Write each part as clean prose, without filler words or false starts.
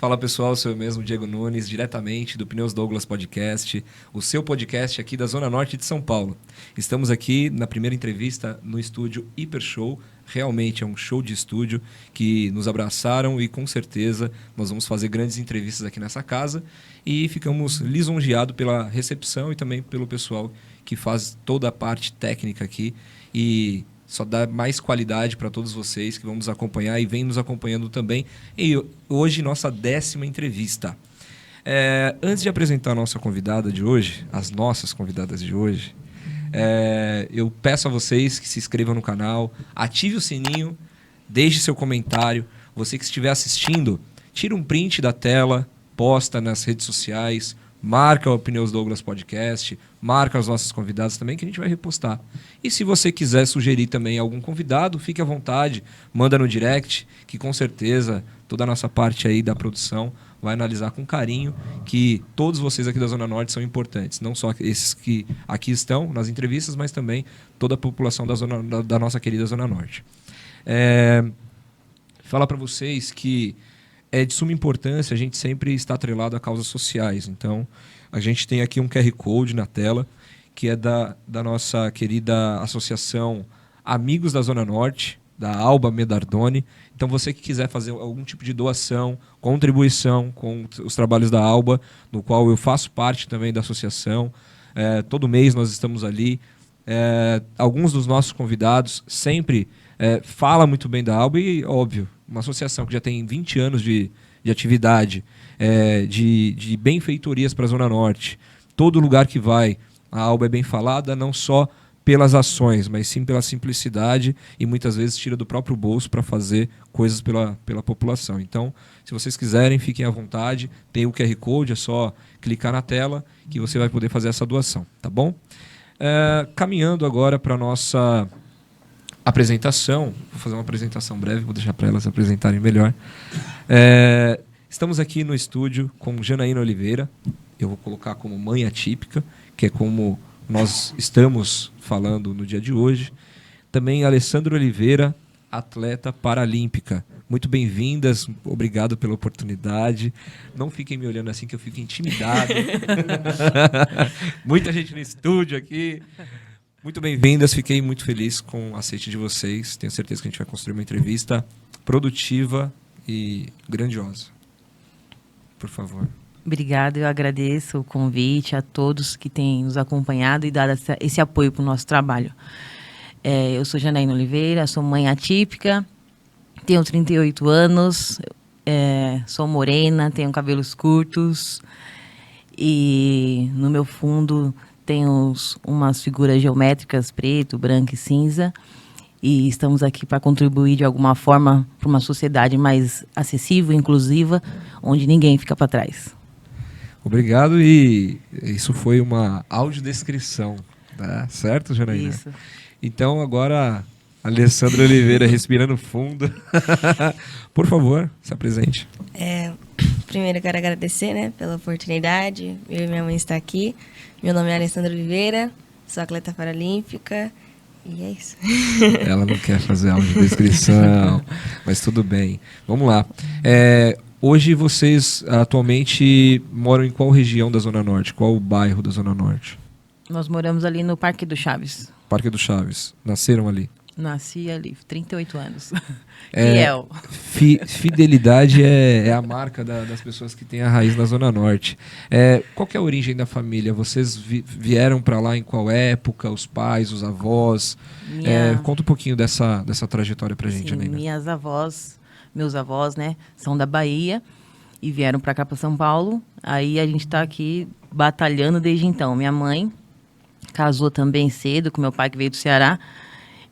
Fala pessoal, sou eu mesmo, Diego Nunes, diretamente do Pneus Douglas Podcast, o seu podcast aqui da Zona Norte de São Paulo. Estamos aqui na primeira entrevista no estúdio Hiper Show, realmente é um show de estúdio que nos abraçaram e com certeza nós vamos fazer grandes entrevistas aqui nessa casa e ficamos lisonjeados pela recepção e também pelo pessoal que faz toda a parte técnica aqui e só dá mais qualidade para todos vocês que vão nos acompanhar e vêm nos acompanhando também. E hoje, nossa 10ª entrevista. Antes de apresentar a nossa convidada de hoje, as nossas convidadas de hoje, eu peço a vocês que se inscrevam no canal, ative o sininho, deixe seu comentário. Você que estiver assistindo, tira um print da tela, posta nas redes sociais, marca o Pneus Douglas Podcast, marca os nossos convidados também, que a gente vai repostar. E se você quiser sugerir também algum convidado, fique à vontade, manda no direct, que com certeza toda a nossa parte aí da produção vai analisar com carinho, que todos vocês aqui da Zona Norte são importantes, não só esses que aqui estão nas entrevistas, mas também toda a população da nossa querida Zona Norte. Falar para vocês que é de suma importância a gente sempre estar atrelado a causas sociais. Então, a gente tem aqui um QR Code na tela, que é da nossa querida associação Amigos da Zona Norte, da Alba Medardoni. Então, você que quiser fazer algum tipo de doação, contribuição com os trabalhos da Alba, no qual eu faço parte também da associação, todo mês nós estamos ali. Alguns dos nossos convidados sempre falam muito bem da Alba e, óbvio, uma associação que já tem 20 anos de atividade, de benfeitorias para a Zona Norte. Todo lugar que vai, a Alba é bem falada, não só pelas ações, mas sim pela simplicidade e muitas vezes tira do próprio bolso para fazer coisas pela população. Então, se vocês quiserem, fiquem à vontade. Tem o QR Code, é só clicar na tela que você vai poder fazer essa doação, tá bom? Caminhando agora para a nossa apresentação, vou fazer uma apresentação breve, vou deixar para elas se apresentarem melhor. Estamos aqui no estúdio com Janaína Oliveira, eu vou colocar como mãe atípica, que é como nós estamos falando no dia de hoje. Também Alessandra Oliveira, atleta paralímpica. Muito bem-vindas, obrigado pela oportunidade. Não fiquem me olhando assim que eu fico intimidado. Muita gente no estúdio aqui. Muito bem-vindas, fiquei muito feliz com o aceite de vocês. Tenho certeza que a gente vai construir uma entrevista produtiva e grandiosa. Por favor. Obrigada, eu agradeço o convite a todos que têm nos acompanhado e dado esse apoio para o nosso trabalho. Eu sou Janaína Oliveira, sou mãe atípica, tenho 38 anos, sou morena, tenho cabelos curtos e no meu fundo tenho umas figuras geométricas preto, branco e cinza. E estamos aqui para contribuir de alguma forma para uma sociedade mais acessível, inclusiva, onde ninguém fica para trás. Obrigado, e isso foi uma audiodescrição, tá? Certo, Janaína? Isso. Então, agora, Alessandra Oliveira, respirando fundo. Por favor, se apresente. Primeiro, eu quero agradecer, né, pela oportunidade. Eu e minha mãe estão aqui. Meu nome é Alessandra Oliveira, sou atleta paralímpica e é isso. Ela não quer fazer audiodescrição, mas tudo bem. Vamos lá. Hoje vocês atualmente moram em qual região da Zona Norte? Qual o bairro da Zona Norte? Nós moramos ali no Parque do Chaves. Parque do Chaves. Nasceram ali? Nasci ali, 38 anos. Fiel. Fidelidade é a marca das pessoas que têm a raiz na Zona Norte. Qual que é a origem da família? Vocês vieram para lá em qual época? Os pais, os avós? Conta um pouquinho dessa trajetória para a gente, Janaína. Meus avós, né, são da Bahia e vieram para cá, para São Paulo. Aí a gente está aqui batalhando desde então. Minha mãe casou também cedo com meu pai, que veio do Ceará.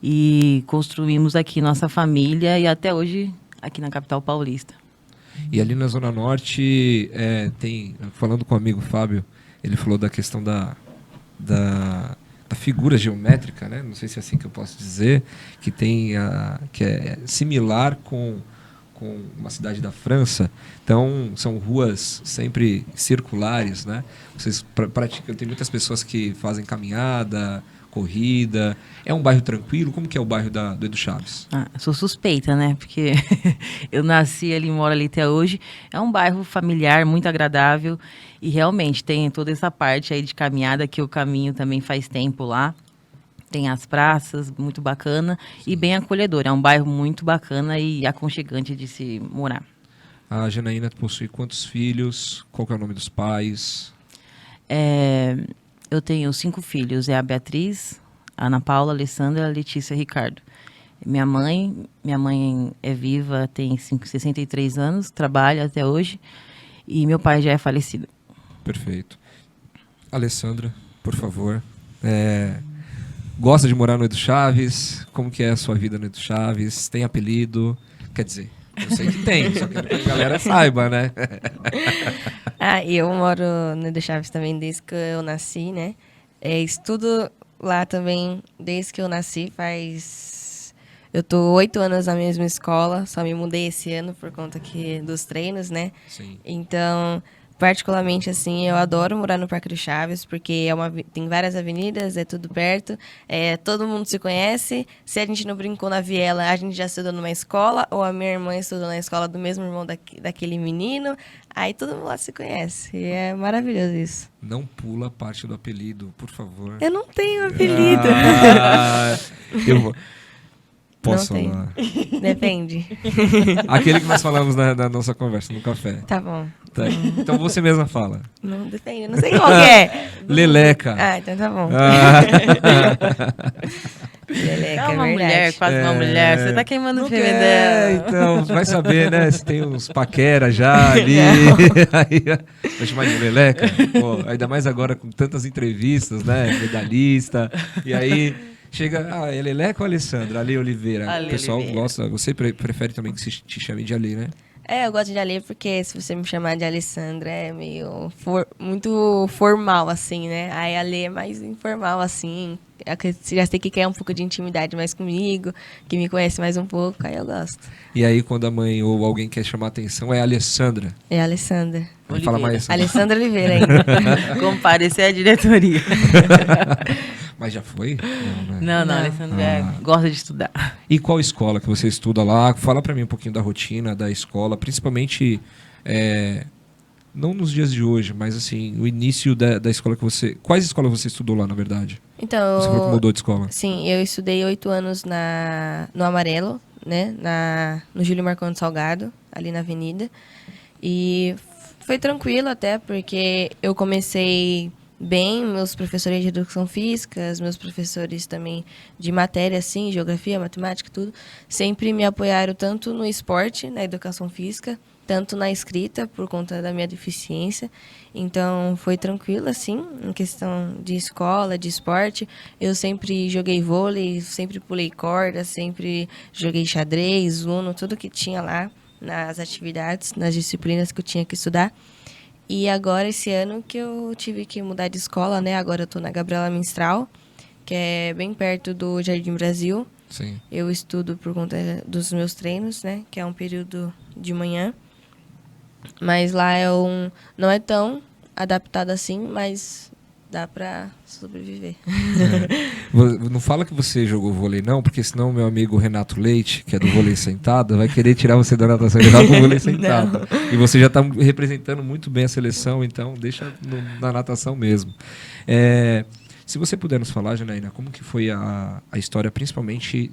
E construímos aqui nossa família e até hoje aqui na capital paulista. E ali na Zona Norte, falando com o amigo Fábio, ele falou da questão da figura geométrica, né? Não sei se é assim que eu posso dizer, que é similar com uma cidade da França. Então, são ruas sempre circulares, né? Vocês praticam, tem muitas pessoas que fazem caminhada, corrida? É um bairro tranquilo? Como que é o bairro do Edu Chaves? Sou suspeita, né? Porque eu nasci ali, moro ali até hoje. É um bairro familiar, muito agradável. E realmente tem toda essa parte aí de caminhada, que eu caminho também faz tempo lá. Tem as praças, muito bacana. E bem acolhedor. É um bairro muito bacana e aconchegante de se morar. A Janaína possui quantos filhos? Qual que é o nome dos pais? Eu tenho 5 filhos. É a Beatriz, a Ana Paula, a Alessandra, a Letícia e a Ricardo. Minha mãe é viva, tem 63 anos, trabalha até hoje. E meu pai já é falecido. Perfeito. Alessandra, por favor. Gosta de morar no Edu Chaves? Como que é a sua vida no Edu Chaves? Tem apelido? Quer dizer, eu sei que tem, só quero que a galera saiba, né? Eu moro no Edu Chaves também desde que eu nasci, né? Estudo lá também desde que eu nasci, eu tô 8 anos na mesma escola, só me mudei esse ano por conta dos treinos, né? Sim. Então, particularmente, assim, eu adoro morar no Parque do Chaves, porque tem várias avenidas, é tudo perto, todo mundo se conhece. Se a gente não brincou na viela, a gente já estudou numa escola, ou a minha irmã estudou na escola do mesmo irmão daquele menino. Aí todo mundo lá se conhece. E é maravilhoso isso. Não pula a parte do apelido, por favor. Eu não tenho apelido. Eu vou... Posso não falar? Depende. Aquele que nós falamos na nossa conversa, no café. Tá bom. Tá. Então você mesma fala. Não, depende. Eu não sei qual que é. Leleca. Então tá bom. Leleca, É uma verdade. mulher, quase uma mulher. Você tá queimando o filme dela. Então, vai saber, né? Se tem uns paquera já ali. Aí, vai chamar de Leleca. Pô, ainda mais agora com tantas entrevistas, né? Medalhista. E aí... Chega, é Leleca ou Alessandra? Ale Oliveira. Ale o pessoal Oliveira. gosta. Você prefere também que se te chame de Ale, né? Eu gosto de Ale porque se você me chamar de Alessandra é meio muito formal, assim, né? Aí Ale é mais informal, assim. Você já sei que quer um pouco de intimidade mais comigo, que me conhece mais um pouco, aí eu gosto. E aí, quando a mãe ou alguém quer chamar atenção, é Alessandra. É Alessandra. Vai falar mais. Alessandra Oliveira ainda. Comparecer à diretoria. Mas já foi? Não, né? Não, Alessandra gosta de estudar. E qual escola que você estuda lá? Fala pra mim um pouquinho da rotina da escola, principalmente, não nos dias de hoje, mas assim, o início da escola que você... Quais escolas você estudou lá, na verdade? Então, Você falou que mudou de escola. Sim, eu estudei 8 anos no Amarelo, né? No Júlio Marconi Salgado, ali na avenida. E foi tranquilo até, porque eu comecei bem, meus professores de educação física, meus professores também de matéria, assim, geografia, matemática, tudo, sempre me apoiaram tanto no esporte, na educação física, tanto na escrita, por conta da minha deficiência. Então, foi tranquilo, assim, em questão de escola, de esporte. Eu sempre joguei vôlei, sempre pulei corda, sempre joguei xadrez, uno, tudo que tinha lá nas atividades, nas disciplinas que eu tinha que estudar. E agora, esse ano, que eu tive que mudar de escola, né? Agora eu tô na Gabriela Mistral, que é bem perto do Jardim Brasil. Sim. Eu estudo por conta dos meus treinos, né? Que é um período de manhã. Mas lá não é tão adaptado assim, mas dá pra sobreviver. Não fala que você jogou vôlei, não, porque senão o meu amigo Renato Leite, que é do vôlei sentado, vai querer tirar você da natação e levar pro vôlei sentado. E você já está representando muito bem a seleção, então deixa na natação mesmo. Se você puder nos falar, Janaína, como que foi a história, principalmente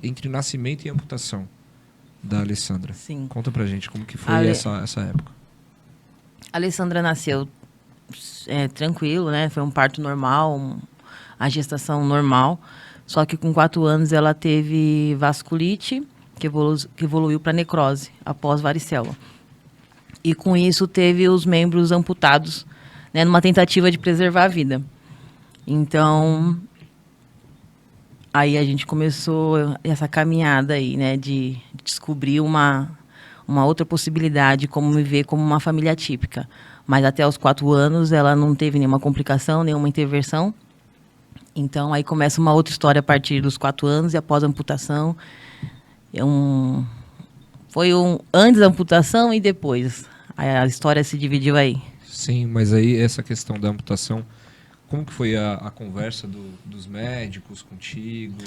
entre nascimento e amputação da Alessandra? Sim. Conta pra gente como que foi essa época. A Alessandra nasceu tranquilo, né? Foi um parto normal, a gestação normal. Só que com 4 anos ela teve vasculite, que evoluiu para necrose após varicela. E com isso teve os membros amputados, né? Numa tentativa de preservar a vida. Então, aí a gente começou essa caminhada aí, né? De descobrir uma outra possibilidade, como me ver como uma família típica. Mas até os 4 anos ela não teve nenhuma complicação, nenhuma intervenção. Então aí começa uma outra história a partir dos 4 anos e após a amputação. Foi antes da amputação e depois. A história se dividiu aí. Sim, mas aí essa questão da amputação, como que foi a conversa dos médicos contigo?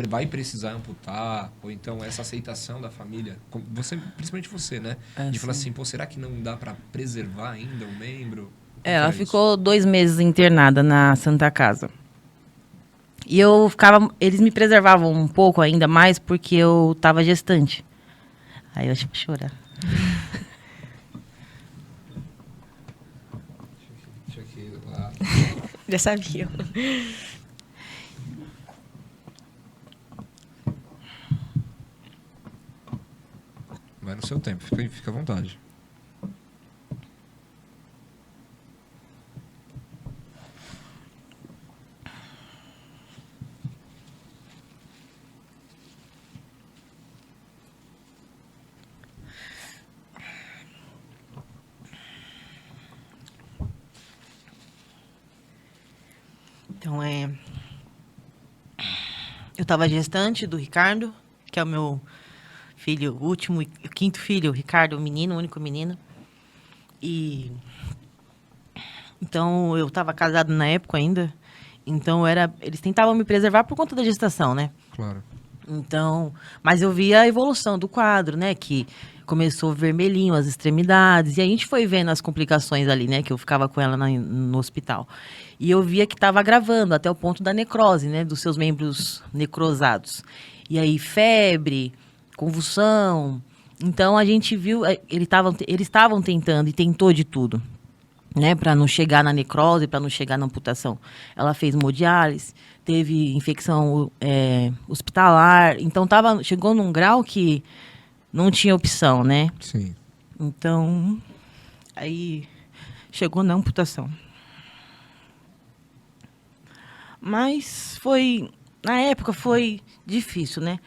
Vai precisar amputar? Ou então essa aceitação da família? Você, principalmente você, né? De falar assim, pô, será que não dá para preservar ainda o membro? Ela ficou 2 meses internada na Santa Casa. E eu ficava... Eles me preservavam um pouco ainda mais porque eu estava gestante. Aí eu acho que vou chorar. Deixa aqui lá. Já sabia. Vai no seu tempo, fica à vontade. Então, eu estava gestante do Ricardo, que é o meu filho, o último, o quinto filho, o Ricardo, o menino, o único menino. E então eu estava casado na época ainda. Então eles tentavam me preservar por conta da gestação, né? Claro. Então, mas eu via a evolução do quadro, né? Que começou vermelhinho as extremidades. E a gente foi vendo as complicações ali, né? Que eu ficava com ela no hospital. E eu via que estava agravando até o ponto da necrose, né? Dos seus membros necrosados. E aí, febre, convulsão. Então, a gente viu... Eles estavam tentando e tentou de tudo, né? Para não chegar na necrose, para não chegar na amputação. Ela fez hemodiálise, teve infecção hospitalar. Então, chegou num grau que não tinha opção, né? Sim. Então, aí chegou na amputação. Mas na época foi difícil, né?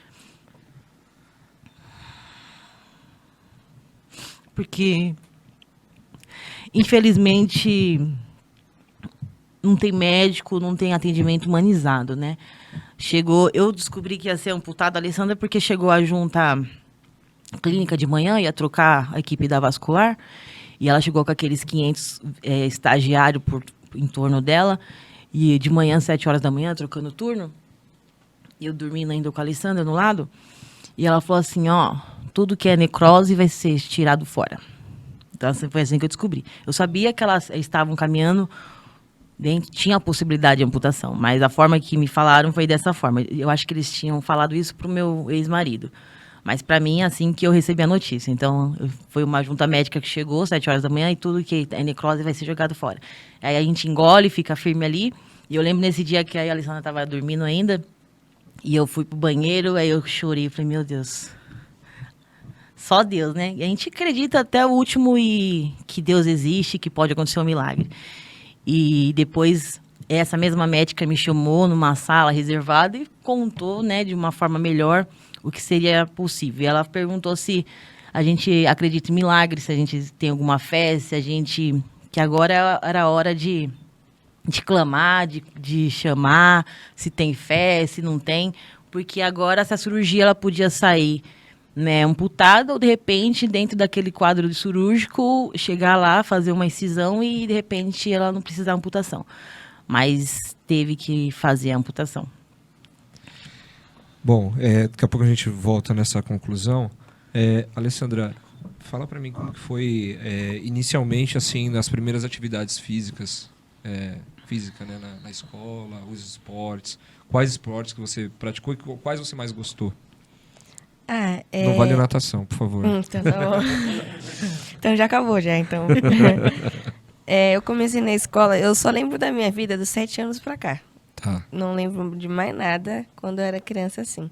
Porque, infelizmente, não tem médico, não tem atendimento humanizado, né? Eu descobri que ia ser amputada a Alessandra porque chegou a juntar clínica de manhã, ia trocar a equipe da vascular, e ela chegou com aqueles 500 estagiários em torno dela, e de manhã, 7 horas da manhã, trocando turno, e eu dormindo ainda com a Alessandra no lado, e ela falou assim, tudo que é necrose vai ser tirado fora. Então, foi assim que eu descobri. Eu sabia que elas estavam caminhando, tinha a possibilidade de amputação, mas a forma que me falaram foi dessa forma. Eu acho que eles tinham falado isso pro meu ex-marido. Mas para mim, assim que eu recebi a notícia. Então, foi uma junta médica que chegou, 7 horas da manhã, e tudo que é necrose vai ser jogado fora. Aí a gente engole, fica firme ali. E eu lembro nesse dia que a Alessandra estava dormindo ainda, e eu fui pro banheiro, aí eu chorei, falei, meu Deus, só Deus, né? E a gente acredita até o último que Deus existe, que pode acontecer um milagre. E depois, essa mesma médica me chamou numa sala reservada e contou, né, de uma forma melhor o que seria possível. E ela perguntou se a gente acredita em milagres, se a gente tem alguma fé, que agora era a hora de clamar, de chamar, se tem fé, se não tem, porque agora essa cirurgia ela podia sair, né, amputada, ou de repente, dentro daquele quadro de cirúrgico, chegar lá, fazer uma incisão e de repente ela não precisar de amputação. Mas teve que fazer a amputação. Bom, daqui a pouco a gente volta nessa conclusão. Alessandra, fala para mim como que foi inicialmente, assim, nas primeiras atividades físicas, né, na escola, os esportes. Quais esportes que você praticou e quais você mais gostou? Não vale a natação, por favor. Então tá bom. Então já acabou já, então. Eu comecei na escola, eu só lembro da minha vida dos 7 anos pra cá. Tá. Não lembro de mais nada quando eu era criança assim.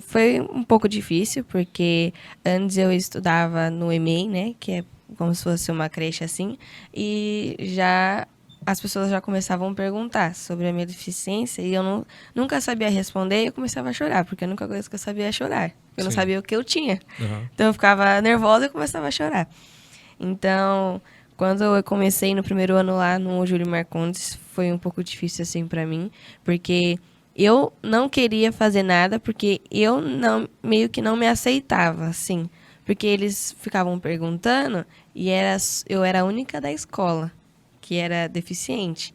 Foi um pouco difícil, porque antes eu estudava no EMEI, né? Que é como se fosse uma creche assim. E as pessoas já começavam a perguntar sobre a minha deficiência. E eu nunca sabia responder e eu começava a chorar. Porque a única coisa que eu sabia é chorar. Eu não sabia o que eu tinha. Uhum. Então eu ficava nervosa e começava a chorar. Então, quando eu comecei no primeiro ano lá no Júlio Marcondes, foi um pouco difícil assim pra mim, porque eu não queria fazer nada, porque eu meio que não me aceitava, assim, porque eles ficavam perguntando e eu era a única da escola que era deficiente.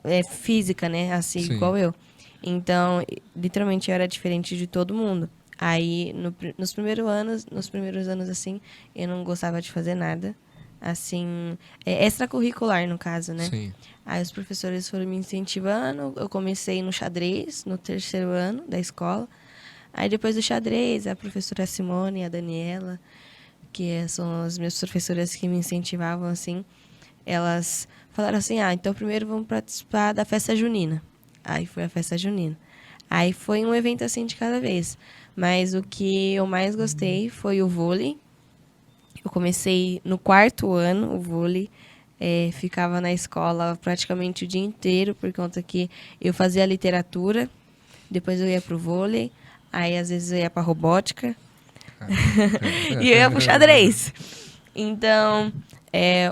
É física, né? Assim, Sim. igual eu. Então, literalmente, eu era diferente de todo mundo. Aí, nos primeiros anos, assim, eu não gostava de fazer nada. Assim, extracurricular, no caso, né? Sim. Aí os professores foram me incentivando. Eu comecei no xadrez, no 3º ano da escola. Aí depois do xadrez, a professora Simone e a Daniela, que são as minhas professoras que me incentivavam, assim, elas falaram assim, então primeiro vamos participar da festa junina. Aí foi a festa junina. Aí foi um evento assim de cada vez. Mas o que eu mais gostei foi o vôlei. Eu comecei no 4º ano, o vôlei. Ficava na escola praticamente o dia inteiro, por conta que eu fazia literatura, depois eu ia pro vôlei, aí às vezes eu ia pra robótica, e eu ia pro xadrez. Então,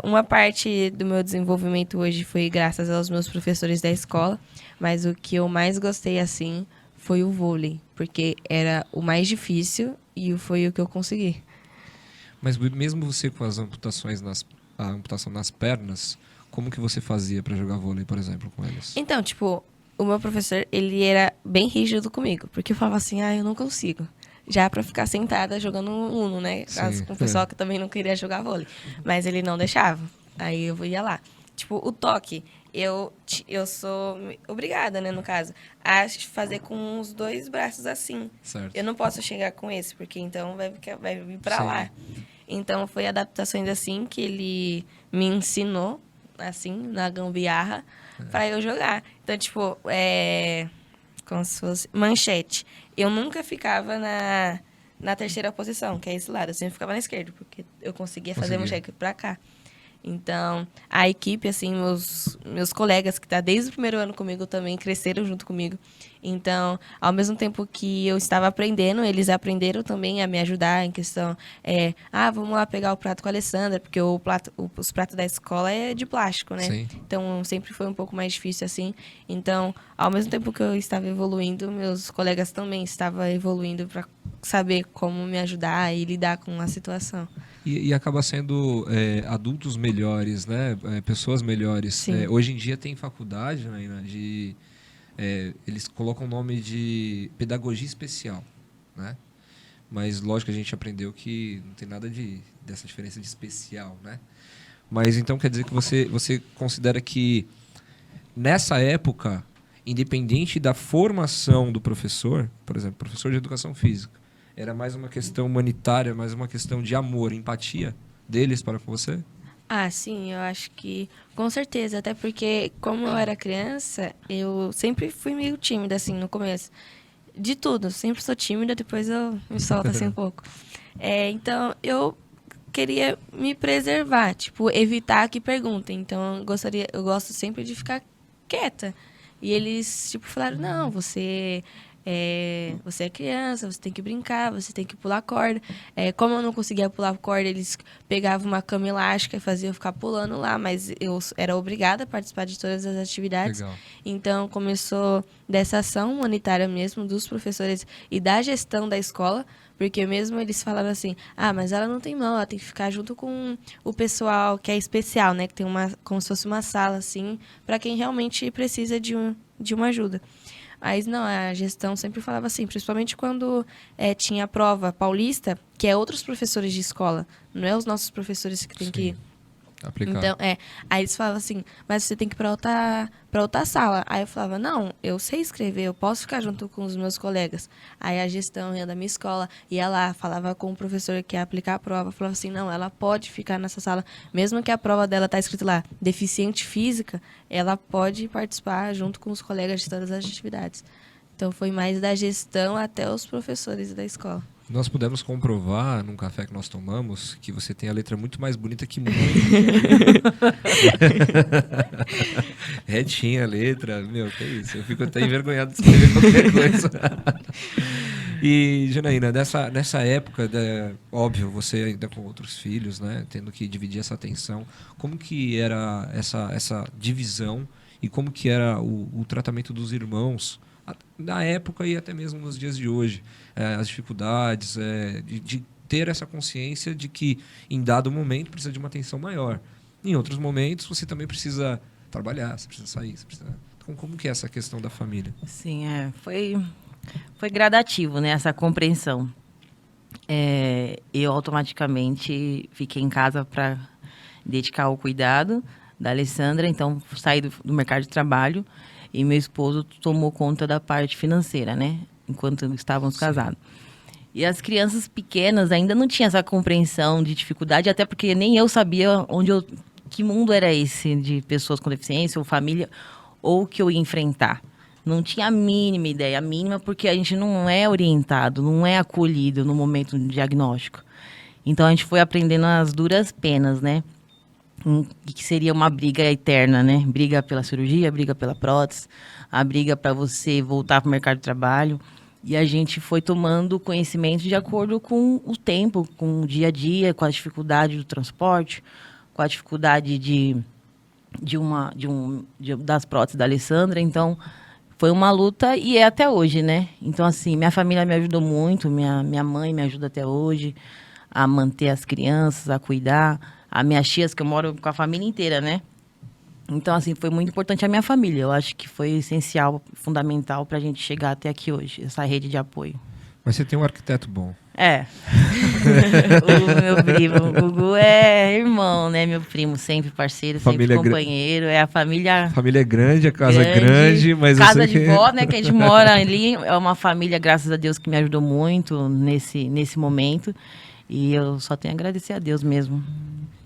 uma parte do meu desenvolvimento hoje foi graças aos meus professores da escola, mas o que eu mais gostei, assim, foi o vôlei, porque era o mais difícil e foi o que eu consegui. Mas mesmo você com as amputações a amputação nas pernas, como que você fazia para jogar vôlei, por exemplo, com eles? Então, tipo, o meu professor, ele era bem rígido comigo, porque eu falava assim, eu não consigo. Já pra ficar sentada jogando Uno, né? Sim. Com o pessoal que também não queria jogar vôlei. Mas ele não deixava. Aí eu ia lá. Tipo, o toque, eu sou obrigada, né, no caso, a fazer com os 2 braços assim. Certo. Eu não posso chegar com esse, porque então vai vir pra Sim. lá. Então, foi adaptações assim que ele me ensinou, assim, na gambiarra, pra eu jogar. Então, tipo, como se fosse manchete. Eu nunca ficava na 3ª posição, que é esse lado. Eu sempre ficava na esquerda, porque eu conseguia fazer manchete pra cá. Então, a equipe, assim, meus colegas que estão desde o 1º ano comigo também cresceram junto comigo. Então, ao mesmo tempo que eu estava aprendendo, eles aprenderam também a me ajudar em questão, vamos lá pegar o prato com a Alessandra, porque os pratos da escola é de plástico, né? Sim. Então, sempre foi um pouco mais difícil, assim. Então, ao mesmo tempo que eu estava evoluindo, meus colegas também estavam evoluindo para saber como me ajudar e lidar com a situação. E acaba sendo adultos melhores, né? Pessoas melhores. Sim. Hoje em dia tem faculdade, né, eles colocam o nome de pedagogia especial, né? Mas lógico que a gente aprendeu que não tem nada dessa diferença de especial, né? Mas então quer dizer que você considera que nessa época, independente da formação do professor, por exemplo, professor de educação física, era mais uma questão humanitária, mais uma questão de amor, empatia deles para com você? Sim, eu acho que com certeza, até porque como eu era criança, eu sempre fui meio tímida, assim, no começo. De tudo, sempre sou tímida, depois eu me solto assim um pouco. Então, eu queria me preservar, tipo, evitar que perguntem. Então, eu gosto sempre de ficar quieta. E eles, tipo, falaram, não, você é criança, você tem que brincar, você tem que pular corda. Como eu não conseguia pular corda, eles pegavam uma cama elástica e faziam eu ficar pulando lá, mas eu era obrigada a participar de todas as atividades. Legal. Então, começou dessa ação humanitária mesmo, dos professores e da gestão da escola, porque mesmo eles falaram assim, mas ela não tem mão, ela tem que ficar junto com o pessoal que é especial, né? Que tem como se fosse uma sala, assim, para quem realmente precisa de uma ajuda. Mas não, a gestão sempre falava assim, principalmente quando tinha a prova paulista, que é outros professores de escola, não é os nossos professores que tem que aplicar. Então, aí eles falavam assim, mas você tem que ir pra outra sala. Aí eu falava, não, eu sei escrever, eu posso ficar junto com os meus colegas. Aí a gestão ia da minha escola, ia lá, falava com o professor que ia aplicar a prova, falava assim, não, ela pode ficar nessa sala, mesmo que a prova dela tá escrito lá, deficiente física, ela pode participar junto com os colegas de todas as atividades. Então, foi mais da gestão até os professores da escola. Nós pudemos comprovar, num café que nós tomamos, que você tem a letra muito mais bonita que muito. Retinha a letra. Meu, que isso. Eu fico até envergonhado de escrever qualquer coisa. E, Janaína, nessa época, óbvio, você ainda com outros filhos, né, tendo que dividir essa atenção, como que era essa divisão e como que era o tratamento dos irmãos na época e até mesmo nos dias de hoje, as dificuldades de ter essa consciência de que em dado momento precisa de uma atenção maior, Em outros momentos, você também precisa trabalhar, você precisa sair, você precisa... Então, como que é essa questão da família? Sim, foi gradativo, né, essa compreensão. Eu automaticamente fiquei em casa para dedicar ao cuidado da Alessandra, então saí do mercado de trabalho e meu esposo tomou conta da parte financeira, né, enquanto estávamos casados. E as crianças pequenas ainda não tinham essa compreensão de dificuldade, até porque nem eu sabia que mundo era esse de pessoas com deficiência ou família, ou que eu ia enfrentar. Não tinha a mínima ideia, a mínima, porque a gente não é orientado, não é acolhido no momento do diagnóstico. Então a gente foi aprendendo as duras penas, né? Que seria uma briga eterna, né? Briga pela cirurgia, briga pela prótese, a briga para você voltar para o mercado de trabalho. E a gente foi tomando conhecimento de acordo com o tempo, com o dia a dia, com a dificuldade do transporte, com a dificuldade das próteses da Alessandra. Então, foi uma luta e é até hoje, né? Então, assim, minha família me ajudou muito, minha mãe me ajuda até hoje a manter as crianças, a cuidar. As minhas tias, que eu moro com a família inteira, né? Então, assim, foi muito importante a minha família. Eu acho que foi essencial, fundamental para a gente chegar até aqui hoje, essa rede de apoio. Mas você tem um arquiteto bom. O meu primo, o Gugu é irmão, né? Meu primo, sempre parceiro, Família sempre companheiro. É a família... A família é grande, a casa é grande, mas eu casa sei de vó, né? Que a gente mora ali. É uma família, graças a Deus, que me ajudou muito nesse momento. E eu só tenho a agradecer a Deus mesmo.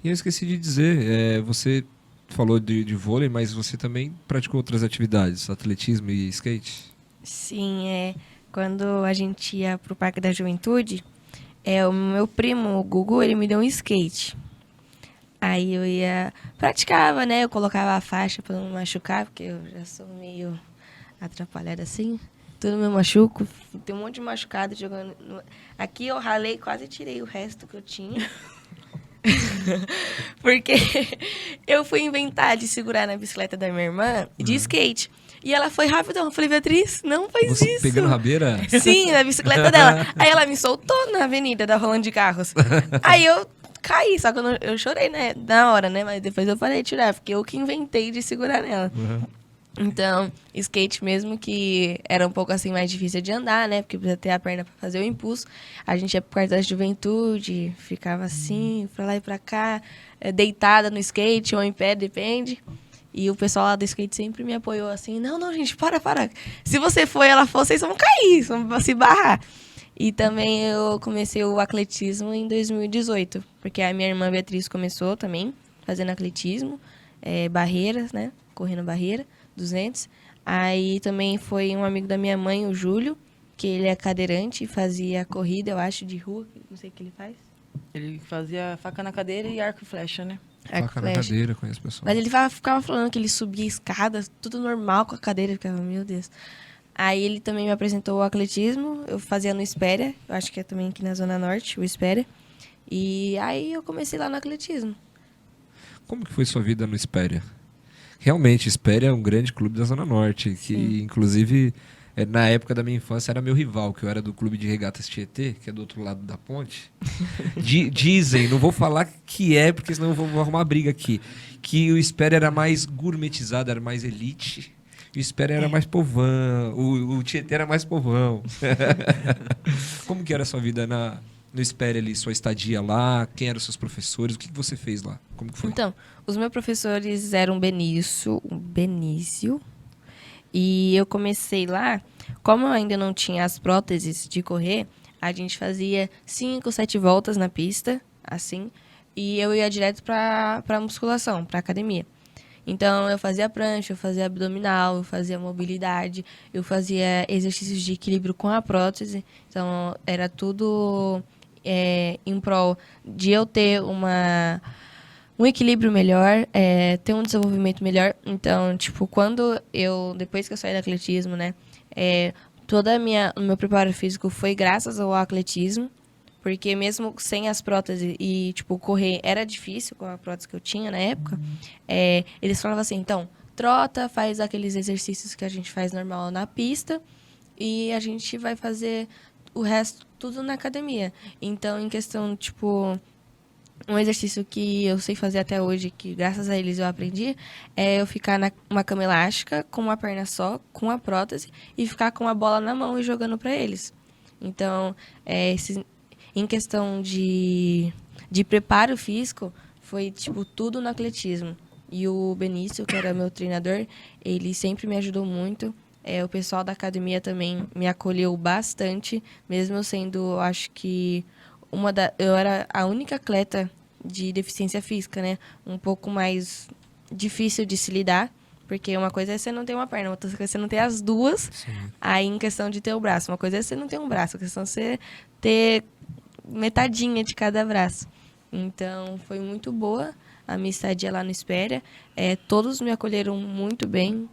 E eu esqueci de dizer, você falou de vôlei, mas você também praticou outras atividades, atletismo e skate? Sim, quando a gente ia pro Parque da Juventude, o meu primo, o Gugu, ele me deu um skate. Aí eu praticava, né? Eu colocava a faixa pra não machucar, porque eu já sou meio atrapalhada assim. Tudo me machuco, tem um monte de machucado jogando. Aqui eu ralei, quase tirei o resto que eu tinha. Porque eu fui inventar de segurar na bicicleta da minha irmã de skate. E ela foi rapidão. Eu falei, Beatriz, não faz Você isso. pegando rabeira? Sim, na bicicleta dela. Aí ela me soltou na avenida da Rolando de Carros. Aí eu caí, só que eu chorei, né, na hora, né? Mas depois eu parei de tirar, porque eu que inventei de segurar nela. Uhum. Então, skate mesmo que era um pouco assim mais difícil de andar, né? Porque precisa ter a perna para fazer o impulso. A gente ia pro quarto da juventude, ficava assim, pra lá e pra cá, deitada no skate ou em pé, depende. E o pessoal lá do skate sempre me apoiou assim, não, gente, para. Se você for e ela for, vocês vão cair, vão se barrar. E também eu comecei o atletismo em 2018, porque a minha irmã Beatriz começou também, fazendo atletismo, barreiras, né? Correndo barreira. 200. Aí também foi um amigo da minha mãe, o Júlio, que ele é cadeirante e fazia corrida, eu acho, de rua, não sei o que ele faz. Ele fazia faca na cadeira e arco e flecha, né? Faca na cadeira, conheço pessoal. Mas ele ficava falando que ele subia escadas, tudo normal com a cadeira, eu ficava, meu Deus. Aí ele também me apresentou o atletismo, eu fazia no Espéria, eu acho que é também aqui na Zona Norte, o Espéria. E aí eu comecei lá no atletismo. Como que foi sua vida no Espéria? Realmente, Espéria é um grande clube da Zona Norte, que inclusive na época da minha infância era meu rival, que eu era do clube de regatas Tietê, que é do outro lado da ponte. Dizem, não vou falar que porque senão eu vou arrumar briga aqui, que o Espéria era mais gourmetizado, era mais elite, e o Espéria era mais povão, o Tietê era mais povão. Como que era a sua vida no Espéria ali, sua estadia lá, quem eram os seus professores, o que você fez lá? Como que foi? Então, os meus professores eram o Benício, e eu comecei lá, como eu ainda não tinha as próteses de correr, a gente fazia 5, 7 voltas na pista, assim, e eu ia direto pra musculação, pra academia. Então, eu fazia prancha, eu fazia abdominal, eu fazia mobilidade, eu fazia exercícios de equilíbrio com a prótese, então, era tudo em prol de eu ter um equilíbrio melhor, ter um desenvolvimento melhor. Então, tipo, depois que eu saí do atletismo, né, o meu preparo físico foi graças ao atletismo, porque mesmo sem as próteses e, tipo, correr era difícil com a prótese que eu tinha na época, eles falavam assim, então, trota, faz aqueles exercícios que a gente faz normal na pista e a gente vai fazer o resto tudo na academia. Então, em questão, tipo, Um exercício que eu sei fazer até hoje, que graças a eles eu aprendi, é eu ficar numa cama elástica, com uma perna só, com a prótese, e ficar com a bola na mão e jogando para eles. Então, em questão de preparo físico, foi, tipo, tudo no atletismo. E o Benício, que era meu treinador, ele sempre me ajudou muito. O pessoal da academia também me acolheu bastante, mesmo eu sendo, acho que, eu era a única atleta de deficiência física, né? Um pouco mais difícil de se lidar, porque uma coisa é você não ter uma perna, outra coisa é você não ter as duas. Sim. Aí, em questão de ter o braço, uma coisa é você não ter um braço, a questão é você ter metadinha de cada braço. Então, foi muito boa a minha estadia lá no Espéria. Todos me acolheram muito bem.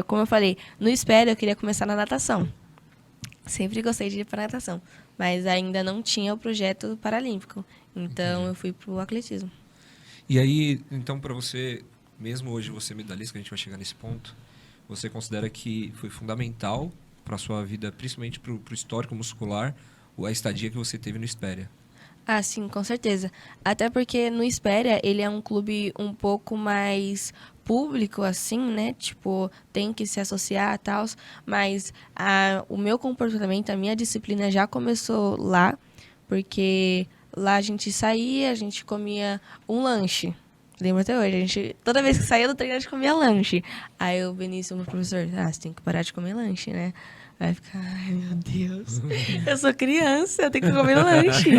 Como eu falei, no Espéria eu queria começar na natação. Sempre gostei de ir para natação, mas ainda não tinha o projeto paralímpico. Então, entendi. Eu fui pro atletismo. E aí, então, para você, mesmo hoje você medalhista, que a gente vai chegar nesse ponto, você considera que foi fundamental para a sua vida, principalmente para o histórico muscular, a estadia que você teve no Espéria? Ah, sim, com certeza. Até porque no Espéria, ele é um clube um pouco mais público, assim, né? Tipo, tem que se associar e tal. Mas o meu comportamento, a minha disciplina já começou lá, porque lá a gente saía, a gente comia um lanche. Lembro até hoje. Toda vez que saía do treino, a gente comia lanche. Aí o Benício, meu professor, você tem que parar de comer lanche, né? Vai ficar, ai meu Deus, eu sou criança, eu tenho que comer lanche.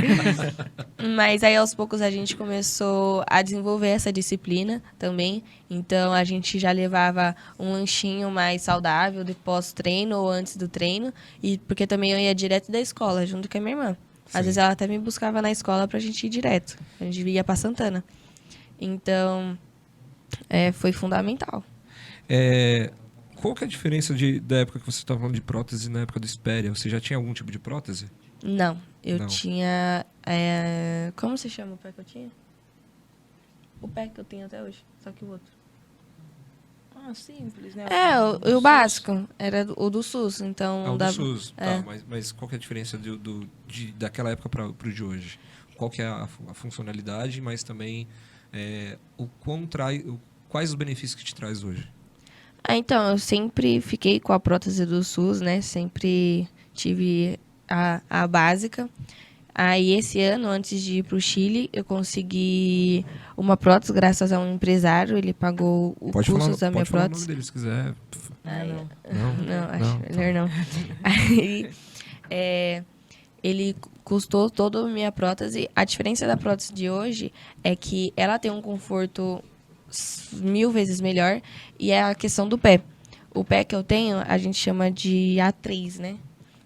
Mas aí aos poucos a gente começou a desenvolver essa disciplina também. Então a gente já levava um lanchinho mais saudável de pós-treino ou antes do treino. E porque também eu ia direto da escola, junto com a minha irmã. Às vezes ela até me buscava na escola pra gente ir direto. A gente ia pra Santana. Então, foi fundamental. Qual que é a diferença da época que você estava falando de prótese na época do Espéria? Você já tinha algum tipo de prótese? Não, eu tinha... como se chama o pé que eu tinha? O pé que eu tenho até hoje, só que o outro. Simples, né? O básico. Era o do SUS, então... do SUS, tá. Mas qual que é a diferença daquela época para o de hoje? Qual que é a funcionalidade, mas também quais os benefícios que te traz hoje? Então, eu sempre fiquei com a prótese do SUS, né? Sempre tive a básica. Aí, esse ano, antes de ir para o Chile, eu consegui uma prótese graças a um empresário. Ele pagou o custo da minha prótese. Pode falar o nome dele, se quiser. Não, acho melhor não. Aí, ele custou toda a minha prótese. A diferença da prótese de hoje é que ela tem um conforto 1000 vezes melhor, e é a questão do pé. O pé que eu tenho, a gente chama de A3, né?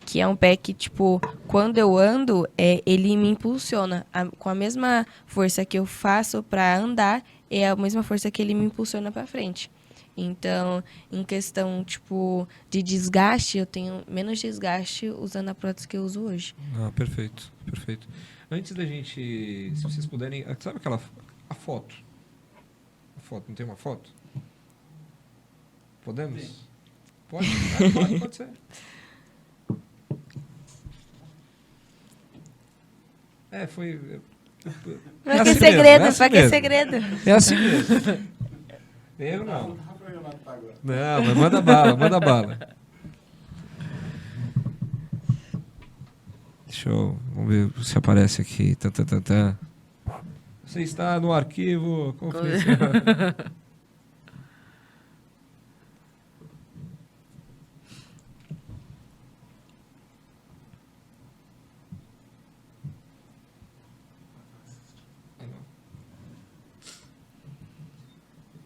Que é um pé que, tipo, quando eu ando, ele me impulsiona. Com a mesma força que eu faço para andar, é a mesma força que ele me impulsiona para frente. Então, em questão, tipo, de desgaste, eu tenho menos desgaste usando a prótese que eu uso hoje. Perfeito, perfeito. Antes da gente, se vocês puderem, sabe a foto? Não tem uma foto? Podemos? Sim. Pode? Pode ser. Foi... Mas que segredo, pra que segredo? É assim mesmo. Eu não. Não, mas manda bala. Vamos ver se aparece aqui. Você está no arquivo.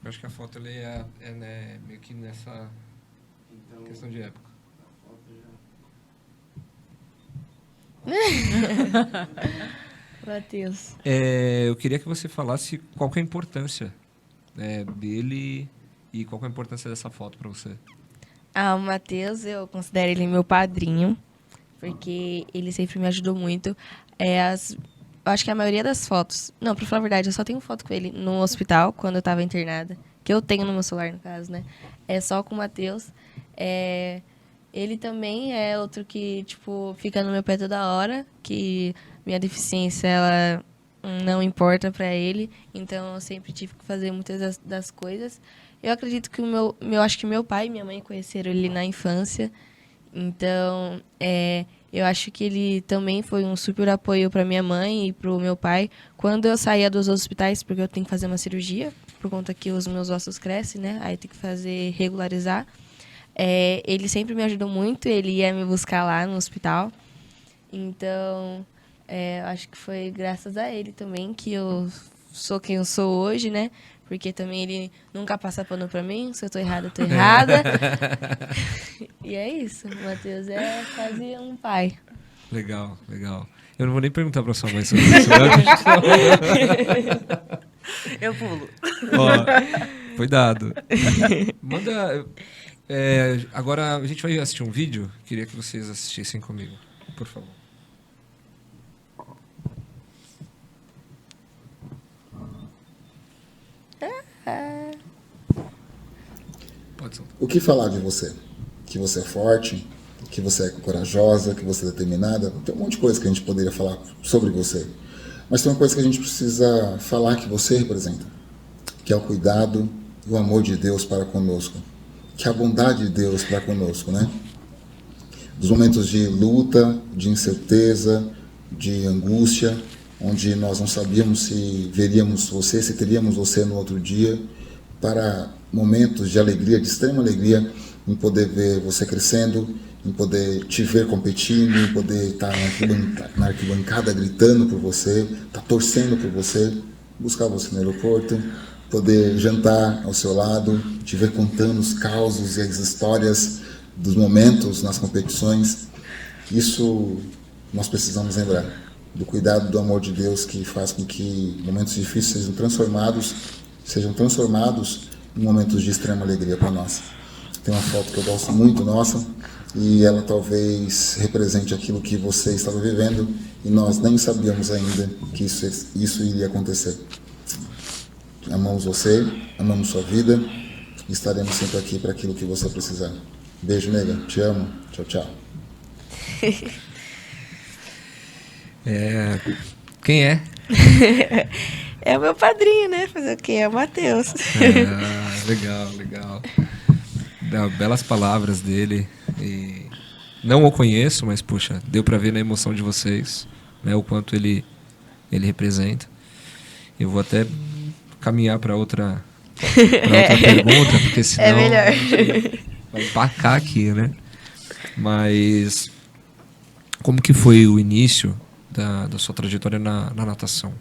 Eu acho que a foto ali né, meio que nessa questão de época. Matheus. Eu queria que você falasse qual que é a importância dele e qual que é a importância dessa foto para você. O Matheus, eu considero ele meu padrinho, porque ele sempre me ajudou muito. Eu acho que a maioria das fotos... Não, pra falar a verdade, eu só tenho foto com ele no hospital, quando eu tava internada. Que eu tenho no meu celular, no caso, né? É só com o Matheus. Ele também é outro que, tipo, fica no meu pé toda hora. Que minha deficiência, ela não importa para ele. Então, eu sempre tive que fazer muitas das coisas. Eu acredito que acho que meu pai e minha mãe conheceram ele na infância. Então, eu acho que ele também foi um super apoio para minha mãe e para o meu pai. Quando eu saía dos hospitais, porque eu tenho que fazer uma cirurgia, por conta que os meus ossos crescem, né? Aí tem que regularizar. Ele sempre me ajudou muito, ele ia me buscar lá no hospital. Então, eu acho que foi graças a ele também que eu sou quem eu sou hoje, né? Porque também ele nunca passa pano pra mim. Se eu tô errada, eu tô errada. E é isso. O Matheus é quase um pai. Legal, legal. Eu não vou nem perguntar pra sua mãe sobre isso. Né? Eu pulo. Ó, cuidado. Manda... agora a gente vai assistir um vídeo. Queria que vocês assistissem comigo. Por favor. Pode soltar. O que falar de você? Que você é forte, que você é corajosa, que você é determinada. Tem um monte de coisa que a gente poderia falar sobre você. Mas tem uma coisa que a gente precisa falar que você representa, que é o cuidado e o amor de Deus para conosco, que é a bondade de Deus para conosco, né? Dos momentos de luta, de incerteza, de angústia, onde nós não sabíamos se veríamos você, se teríamos você no outro dia, para momentos de alegria, de extrema alegria, em poder ver você crescendo, em poder te ver competindo, em poder estar na arquibancada gritando por você, estar torcendo por você, buscar você no aeroporto, poder jantar ao seu lado, te ver contando os causos e as histórias dos momentos nas competições. Isso nós precisamos lembrar, do cuidado, do amor de Deus, que faz com que momentos difíceis sejam transformados em momentos de extrema alegria para nós. Tem uma foto que eu gosto muito nossa, e ela talvez represente aquilo que você estava vivendo e nós nem sabíamos ainda que isso iria acontecer. Amamos você, amamos sua vida e estaremos sempre aqui para aquilo que você precisar. Beijo, nega. Te amo. Tchau, tchau. Quem é? É o meu padrinho, né? Fazer o quê? É o Matheus. Legal, legal. Belas palavras dele. E não o conheço, mas, puxa, deu pra ver na emoção de vocês, né, o quanto ele representa. Eu vou até caminhar para outra pergunta, porque senão É melhor. a gente vai empacar aqui, né? Mas como que foi o início da sua trajetória na natação?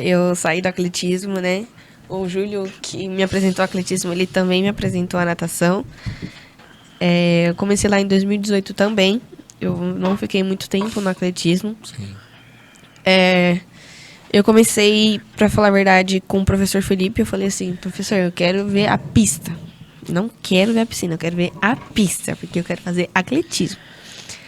Eu saí do atletismo, né? O Júlio, que me apresentou o atletismo, ele também me apresentou a natação. Eu comecei lá em 2018 também. Eu não fiquei muito tempo no atletismo. Sim. Eu comecei, pra falar a verdade, com o professor Felipe. Eu falei assim, professor, eu quero ver a pista. Não quero ver a piscina, eu quero ver a pista, porque eu quero fazer atletismo.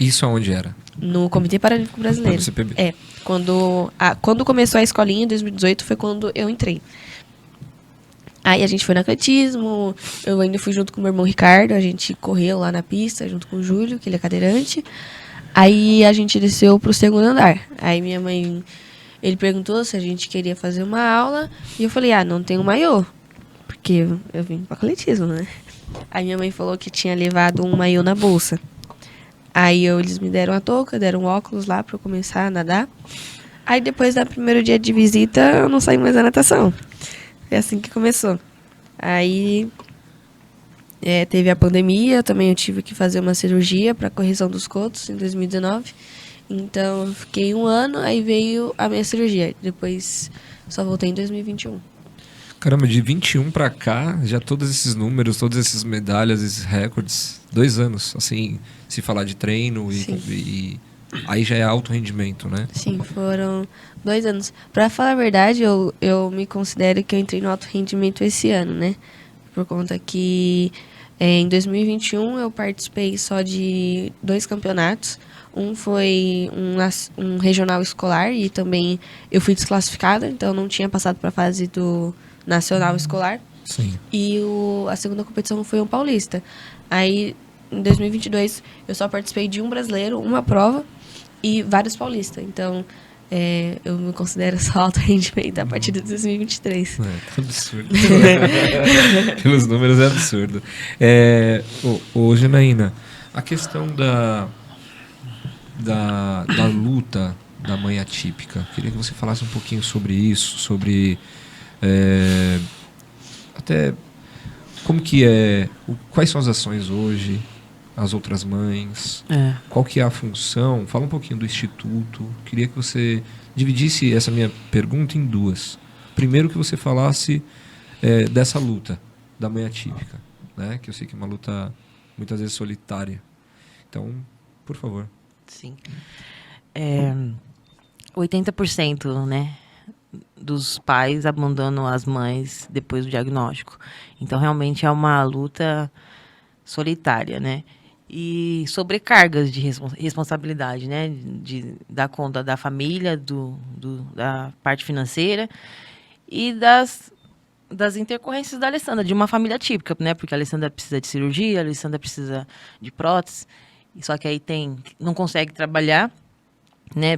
Isso aonde era? No Comitê Paralímpico Brasileiro. No CPB. Quando começou a escolinha, em 2018, foi quando eu entrei. Aí a gente foi no atletismo, eu ainda fui junto com o meu irmão Ricardo, a gente correu lá na pista, junto com o Júlio, que ele é cadeirante. Aí a gente desceu pro segundo andar. Aí minha mãe, ele perguntou se a gente queria fazer uma aula, e eu falei, não tenho maiô, porque eu vim pro atletismo, né? Aí minha mãe falou que tinha levado um maiô na bolsa. Aí eles me deram a touca, deram um óculos lá pra eu começar a nadar. Aí depois do primeiro dia de visita, eu não saí mais da natação. Foi assim que começou. Aí teve a pandemia, também eu tive que fazer uma cirurgia para correção dos cotos em 2019. Então eu fiquei 1 ano, aí veio a minha cirurgia. Depois só voltei em 2021. Caramba, de 21 pra cá, já todos esses números, todas essas medalhas, esses recordes, 2 anos, assim, se falar de treino e aí já é alto rendimento, né? Sim, foram 2 anos. Pra falar a verdade, eu me considero que eu entrei no alto rendimento esse ano, né? Por conta que em 2021 eu participei só de 2 campeonatos. Um foi um regional escolar e também eu fui desclassificada, então não tinha passado para a fase do nacional escolar. Sim. E a segunda competição foi um paulista. Aí, em 2022, eu só participei de um brasileiro, uma prova e vários paulistas. Então, eu me considero só alto rendimento a partir de 2023. Tá absurdo. Pelos números é absurdo. Ô, Janaína, a questão da luta da mãe atípica, queria que você falasse um pouquinho sobre isso, sobre até como que quais são as ações hoje, as outras mães, qual que é a função, fala um pouquinho do Instituto, queria que você dividisse essa minha pergunta em duas. Primeiro que você falasse dessa luta da mãe atípica, né? Que eu sei que é uma luta muitas vezes solitária. Então, por favor. Sim. 80%, né, dos pais abandonam as mães depois do diagnóstico. Então, realmente é uma luta solitária, né? E sobrecargas de responsabilidade, né? De dar conta da família, da parte financeira e das intercorrências da Alessandra, de uma família típica, né? Porque a Alessandra precisa de cirurgia, a Alessandra precisa de prótese, só que aí não consegue trabalhar, né?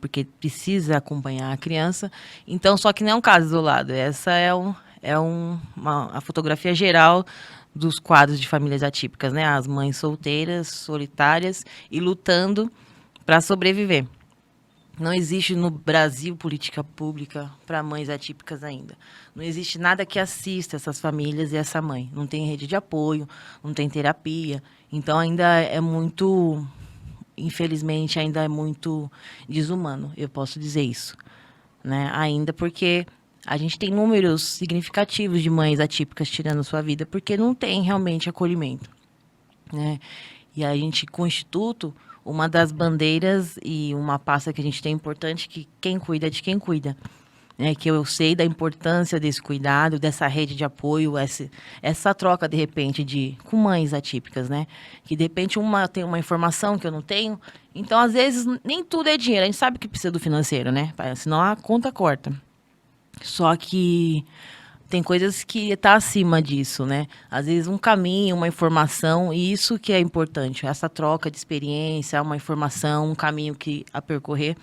Porque precisa acompanhar a criança. Então, só que não é um caso isolado. Essa a fotografia geral dos quadros de famílias atípicas, né? As mães solteiras, solitárias e lutando para sobreviver. Não existe no Brasil política pública para mães atípicas ainda. Não existe nada que assista essas famílias e essa mãe. Não tem rede de apoio, não tem terapia. Então, ainda é muito, infelizmente, ainda é muito desumano, eu posso dizer isso, né? Ainda porque a gente tem números significativos de mães atípicas tirando sua vida porque não tem realmente acolhimento, né? E a gente, com o Instituto, uma das bandeiras e uma pasta que a gente tem importante, que quem cuida é de quem cuida, né? Que eu sei da importância desse cuidado, dessa rede de apoio, essa troca, de repente, com mães atípicas, né? Que, de repente, uma tem uma informação que eu não tenho. Então, às vezes, nem tudo é dinheiro. A gente sabe que precisa do financeiro, né? Senão a conta corta. Só que tem coisas que tá acima disso, né? Às vezes um caminho, uma informação, e isso que é importante, essa troca de experiência, uma informação, um caminho a percorrer,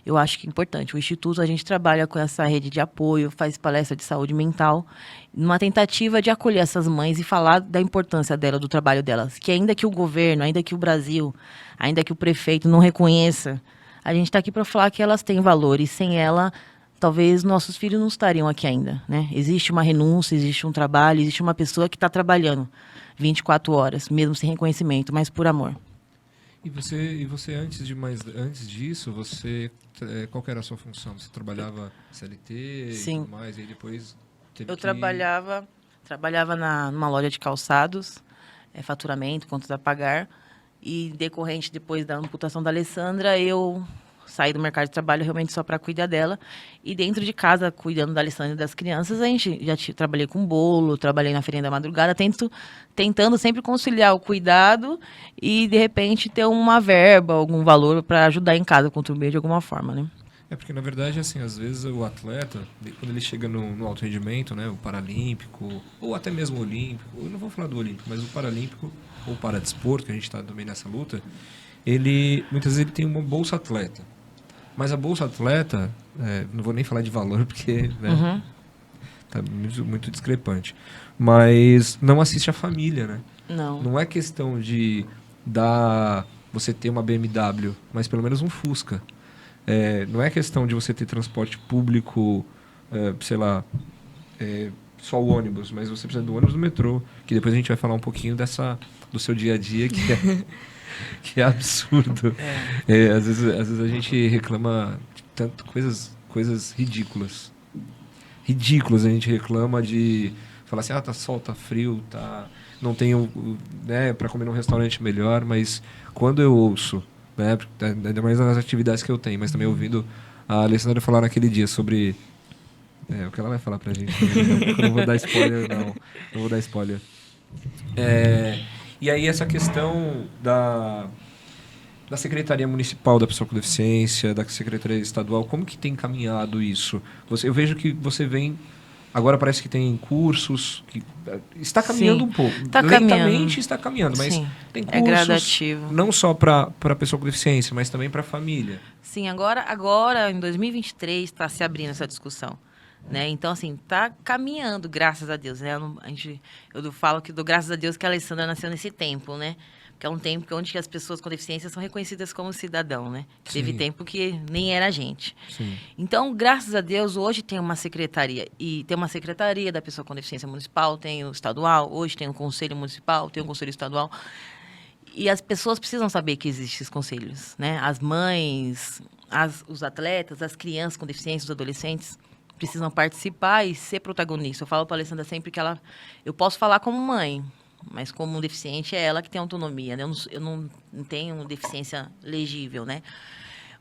eu acho que é importante. O Instituto, a gente trabalha com essa rede de apoio, faz palestra de saúde mental, numa tentativa de acolher essas mães e falar da importância dela, do trabalho delas, que ainda que o governo, ainda que o Brasil, ainda que o prefeito não reconheça, a gente está aqui para falar que elas têm valor, e sem ela talvez nossos filhos não estariam aqui ainda, né? Existe uma renúncia, existe um trabalho, existe uma pessoa que está trabalhando 24 horas, mesmo sem reconhecimento, mas por amor. E você antes disso, qual que era a sua função? Você trabalhava CLT Sim. e tudo mais, e aí depois teve Eu trabalhava numa loja de calçados, faturamento, contas a pagar, e decorrente depois da amputação da Alessandra, eu saí do mercado de trabalho realmente só para cuidar dela. E dentro de casa, cuidando da Alessandra e das crianças, a gente trabalhei com bolo, trabalhei na feirinha da madrugada, tentando sempre conciliar o cuidado e, de repente, ter uma verba, algum valor para ajudar em casa, contribuir de alguma forma, né? Porque, na verdade, assim, às vezes o atleta, quando ele chega no alto rendimento, né, o paralímpico, ou até mesmo o olímpico, eu não vou falar do olímpico, mas o paralímpico ou paradesporto, que a gente está também nessa luta, muitas vezes ele tem uma bolsa atleta. Mas a bolsa atleta, não vou nem falar de valor, porque tá muito, muito discrepante. Mas não assiste a família, né? Não. Não é questão de você ter uma BMW, mas pelo menos um Fusca. Não é questão de você ter transporte público, sei lá, só o ônibus, mas você precisa do ônibus do metrô, que depois a gente vai falar um pouquinho do seu dia a dia, que é absurdo. Às vezes a gente reclama de tanto coisas ridículas. Ridículas a gente reclama de falar assim, tá sol, tá frio, não tenho, né, para comer num restaurante melhor, mas quando eu ouço, né, ainda mais nas atividades que eu tenho, mas também ouvindo a Alessandra falar naquele dia sobre o que ela vai falar pra gente. Eu não vou dar spoiler, não vou dar spoiler. E aí essa questão da Secretaria Municipal da Pessoa com Deficiência, da Secretaria Estadual, como que tem caminhado isso? Eu vejo que você vem Agora parece que tem cursos que está caminhando Sim, um pouco. tá Lentamente caminhando. está caminhando, mas Sim, tem é cursos gradativo. não só para pessoa com deficiência, mas também para a família. Sim, agora em 2023, está se abrindo essa discussão. Né? Então, assim, tá caminhando, graças a Deus. Né? Eu falo que dou graças a Deus que a Alessandra nasceu nesse tempo, né? Que é um tempo onde as pessoas com deficiência são reconhecidas como cidadão, né? Teve Sim. tempo que nem era gente. Sim. Então, graças a Deus, hoje tem uma secretaria. E tem uma secretaria da pessoa com deficiência municipal, tem o estadual, hoje tem o conselho municipal, tem o conselho estadual. E as pessoas precisam saber que existem esses conselhos, né? As mães, os atletas, as crianças com deficiência, os adolescentes precisam participar e ser protagonista. Eu falo para a Alessandra sempre que eu posso falar como mãe, mas como deficiente é ela que tem autonomia, né? Eu não tenho deficiência legível, né?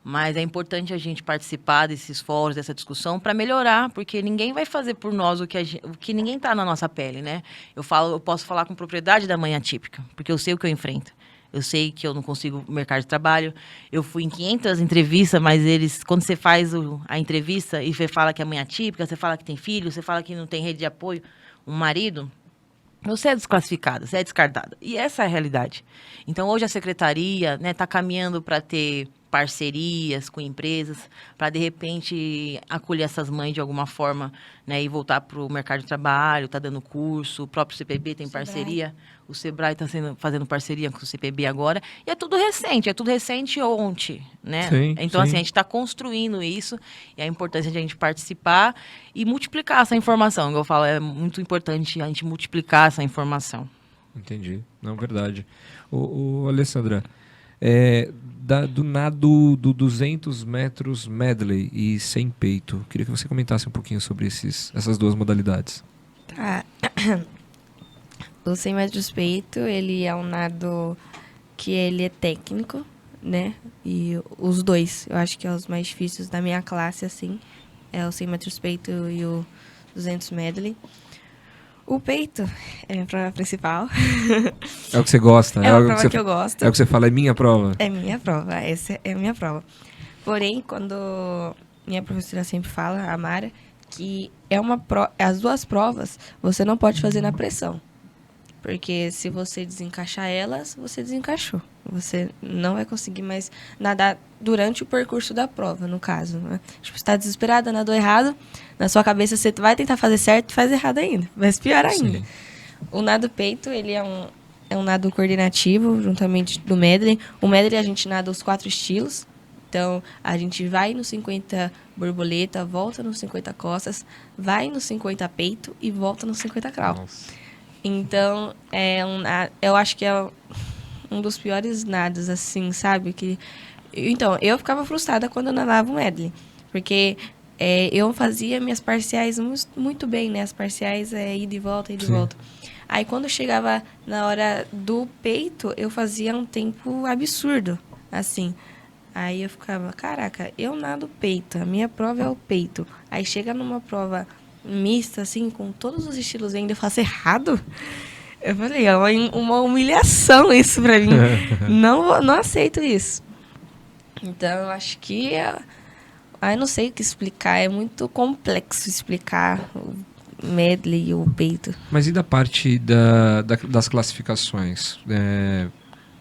Mas é importante a gente participar desses fóruns, dessa discussão, para melhorar, porque ninguém vai fazer por nós o que ninguém está na nossa pele, né? Eu posso falar com propriedade da mãe atípica, porque eu sei o que eu enfrento. Eu sei que eu não consigo mercado de trabalho. Eu fui em 500 entrevistas, mas quando você faz a entrevista e você fala que é mãe atípica, você fala que tem filho, você fala que não tem rede de apoio, um marido, você é desclassificada, você é descartada. E essa é a realidade. Então, hoje a secretaria está caminhando para ter parcerias com empresas, para, de repente, acolher essas mães de alguma forma, né, e voltar para o mercado de trabalho, está dando curso, o próprio CPB tem parceria, o Sebrae está fazendo parceria com o CPB agora, e é tudo recente ontem, né? Sim, então, sim. assim, a gente está construindo isso, e a importância de a gente participar e multiplicar essa informação, como eu falo, é muito importante a gente multiplicar essa informação. Entendi. Não, verdade. Ô, Alessandra, do nado do 200 metros medley e sem peito, queria que você comentasse um pouquinho sobre essas duas modalidades. Tá. O 100 metros peito, ele é um nado que ele é técnico, né? E os dois, eu acho que é os mais difíceis da minha classe, assim. É o 100 metros peito e o 200 medley. O peito é a minha prova principal. É o que você gosta, né? É uma prova que eu gosto. É o que você fala, é minha prova. É minha prova, essa é a minha prova. Porém, quando minha professora sempre fala, a Mara, que as duas provas você não pode fazer na pressão. Porque se você desencaixar elas, você desencaixou. Você não vai conseguir mais nadar durante o percurso da prova, no caso. Né? Tipo, você está desesperada, nadou errado, na sua cabeça você vai tentar fazer certo e faz errado ainda. Mas pior ainda. Sim. O nado peito, ele é um nado coordenativo, juntamente do medley. O medley a gente nada os 4 estilos. Então, a gente vai no 50 borboleta, volta no 50 costas, vai no 50 peito e volta no 50 crawl. Nossa. Então, eu acho que é um dos piores nados, assim, sabe? Então, eu ficava frustrada quando eu nadava o medley. Porque eu fazia minhas parciais muito bem, né? As parciais ida e volta, ida e volta. Aí, quando chegava na hora do peito, eu fazia um tempo absurdo, assim. Aí eu ficava, caraca, eu nado peito, a minha prova é o peito. Aí chega numa prova mista, assim, com todos os estilos ainda eu faço errado. Eu falei, é uma humilhação isso pra mim. não aceito isso. Então, eu acho que... eu não sei o que explicar. É muito complexo explicar o medley e o peito. Mas e da parte das classificações?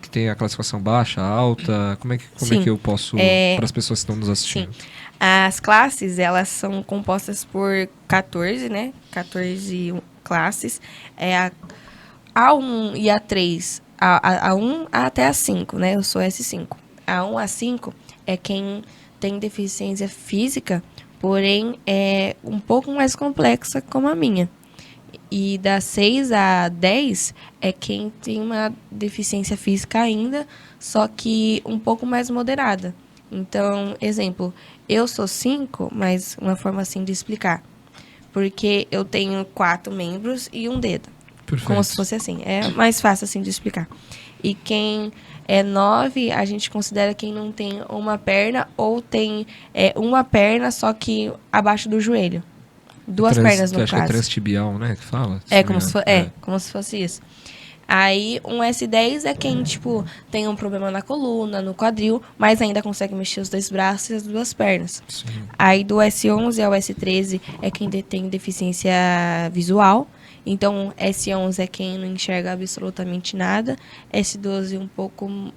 Que tem a classificação baixa, alta? Como é que eu posso... para as pessoas que estão nos assistindo. Sim. As classes, elas são compostas por 14, né? 14 classes. A A1 e A3, a 1 até a 5, né? Eu sou S5. A 1 a 5 é quem tem deficiência física, porém é um pouco mais complexa como a minha. E da 6 a 10 é quem tem uma deficiência física ainda, só que um pouco mais moderada. Então, exemplo, eu sou 5, mas uma forma assim de explicar. Porque eu tenho 4 membros e um dedo. Perfeito. Como se fosse assim. É mais fácil assim de explicar. E quem é 9, a gente considera quem não tem uma perna ou tem uma perna, só que abaixo do joelho. 2 pernas, no acho que é caso. transtibial, né? Que fala? Como se fosse isso. Aí, um S10 é quem, tipo, tem um problema na coluna, no quadril, mas ainda consegue mexer os 2 braços e as 2 pernas. Sim. Aí, do S11 ao S13 é quem tem deficiência visual. Então, S11 é quem não enxerga absolutamente nada. S12 um pouco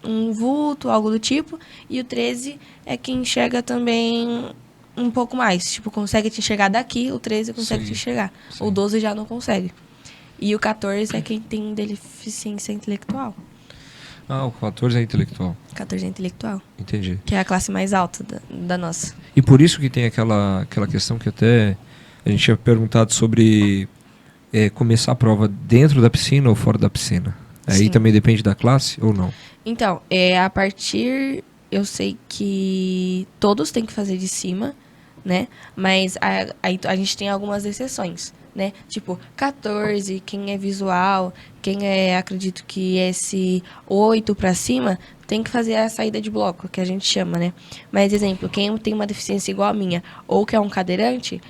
um vulto, algo do tipo. E o 13 é quem enxerga também um pouco mais. Tipo, consegue te enxergar daqui, o 13 consegue Sim. te enxergar. Sim. O 12 já não consegue. E o 14 é quem tem deficiência intelectual. Ah, o 14 é intelectual. 14 é intelectual, Entendi. que é a classe mais alta da nossa. E por isso que tem aquela questão que até a gente tinha perguntado sobre começar a prova dentro da piscina ou fora da piscina. Aí Sim. também depende da classe ou não? Então, a partir... Eu sei que todos têm que fazer de cima, né? Mas a gente tem algumas exceções, né? Tipo, 14, quem é visual, quem acredito que esse 8 pra cima, tem que fazer a saída de bloco, que a gente chama, né? Mas, exemplo, quem tem uma deficiência igual a minha, ou que é um cadeirante,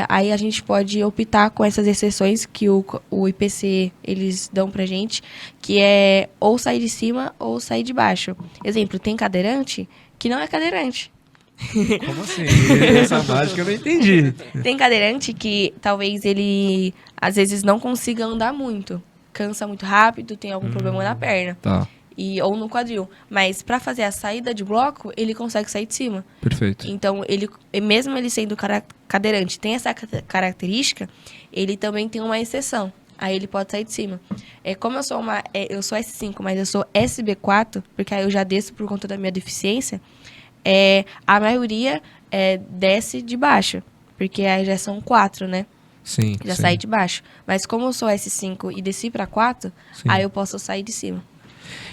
aí a gente pode optar com essas exceções que o IPC, eles dão pra gente, que é ou sair de cima ou sair de baixo. Exemplo, tem cadeirante que não é cadeirante. Como assim? Essa mágica eu não entendi. Tem cadeirante que talvez ele, às vezes, não consiga andar muito. Cansa muito rápido, tem algum problema na perna. Tá, Ou no quadril. Mas para fazer a saída de bloco, ele consegue sair de cima. perfeito. Então, mesmo ele sendo cadeirante, tem essa característica, ele também tem uma exceção. Aí ele pode sair de cima. Como eu sou eu sou S5, mas eu sou SB4, porque aí eu já desço por conta da minha deficiência, a maioria desce de baixo, porque aí já são 4, né? Sim, Já sim. saí de baixo. Mas como eu sou S5 e desci para 4, Sim. aí eu posso sair de cima.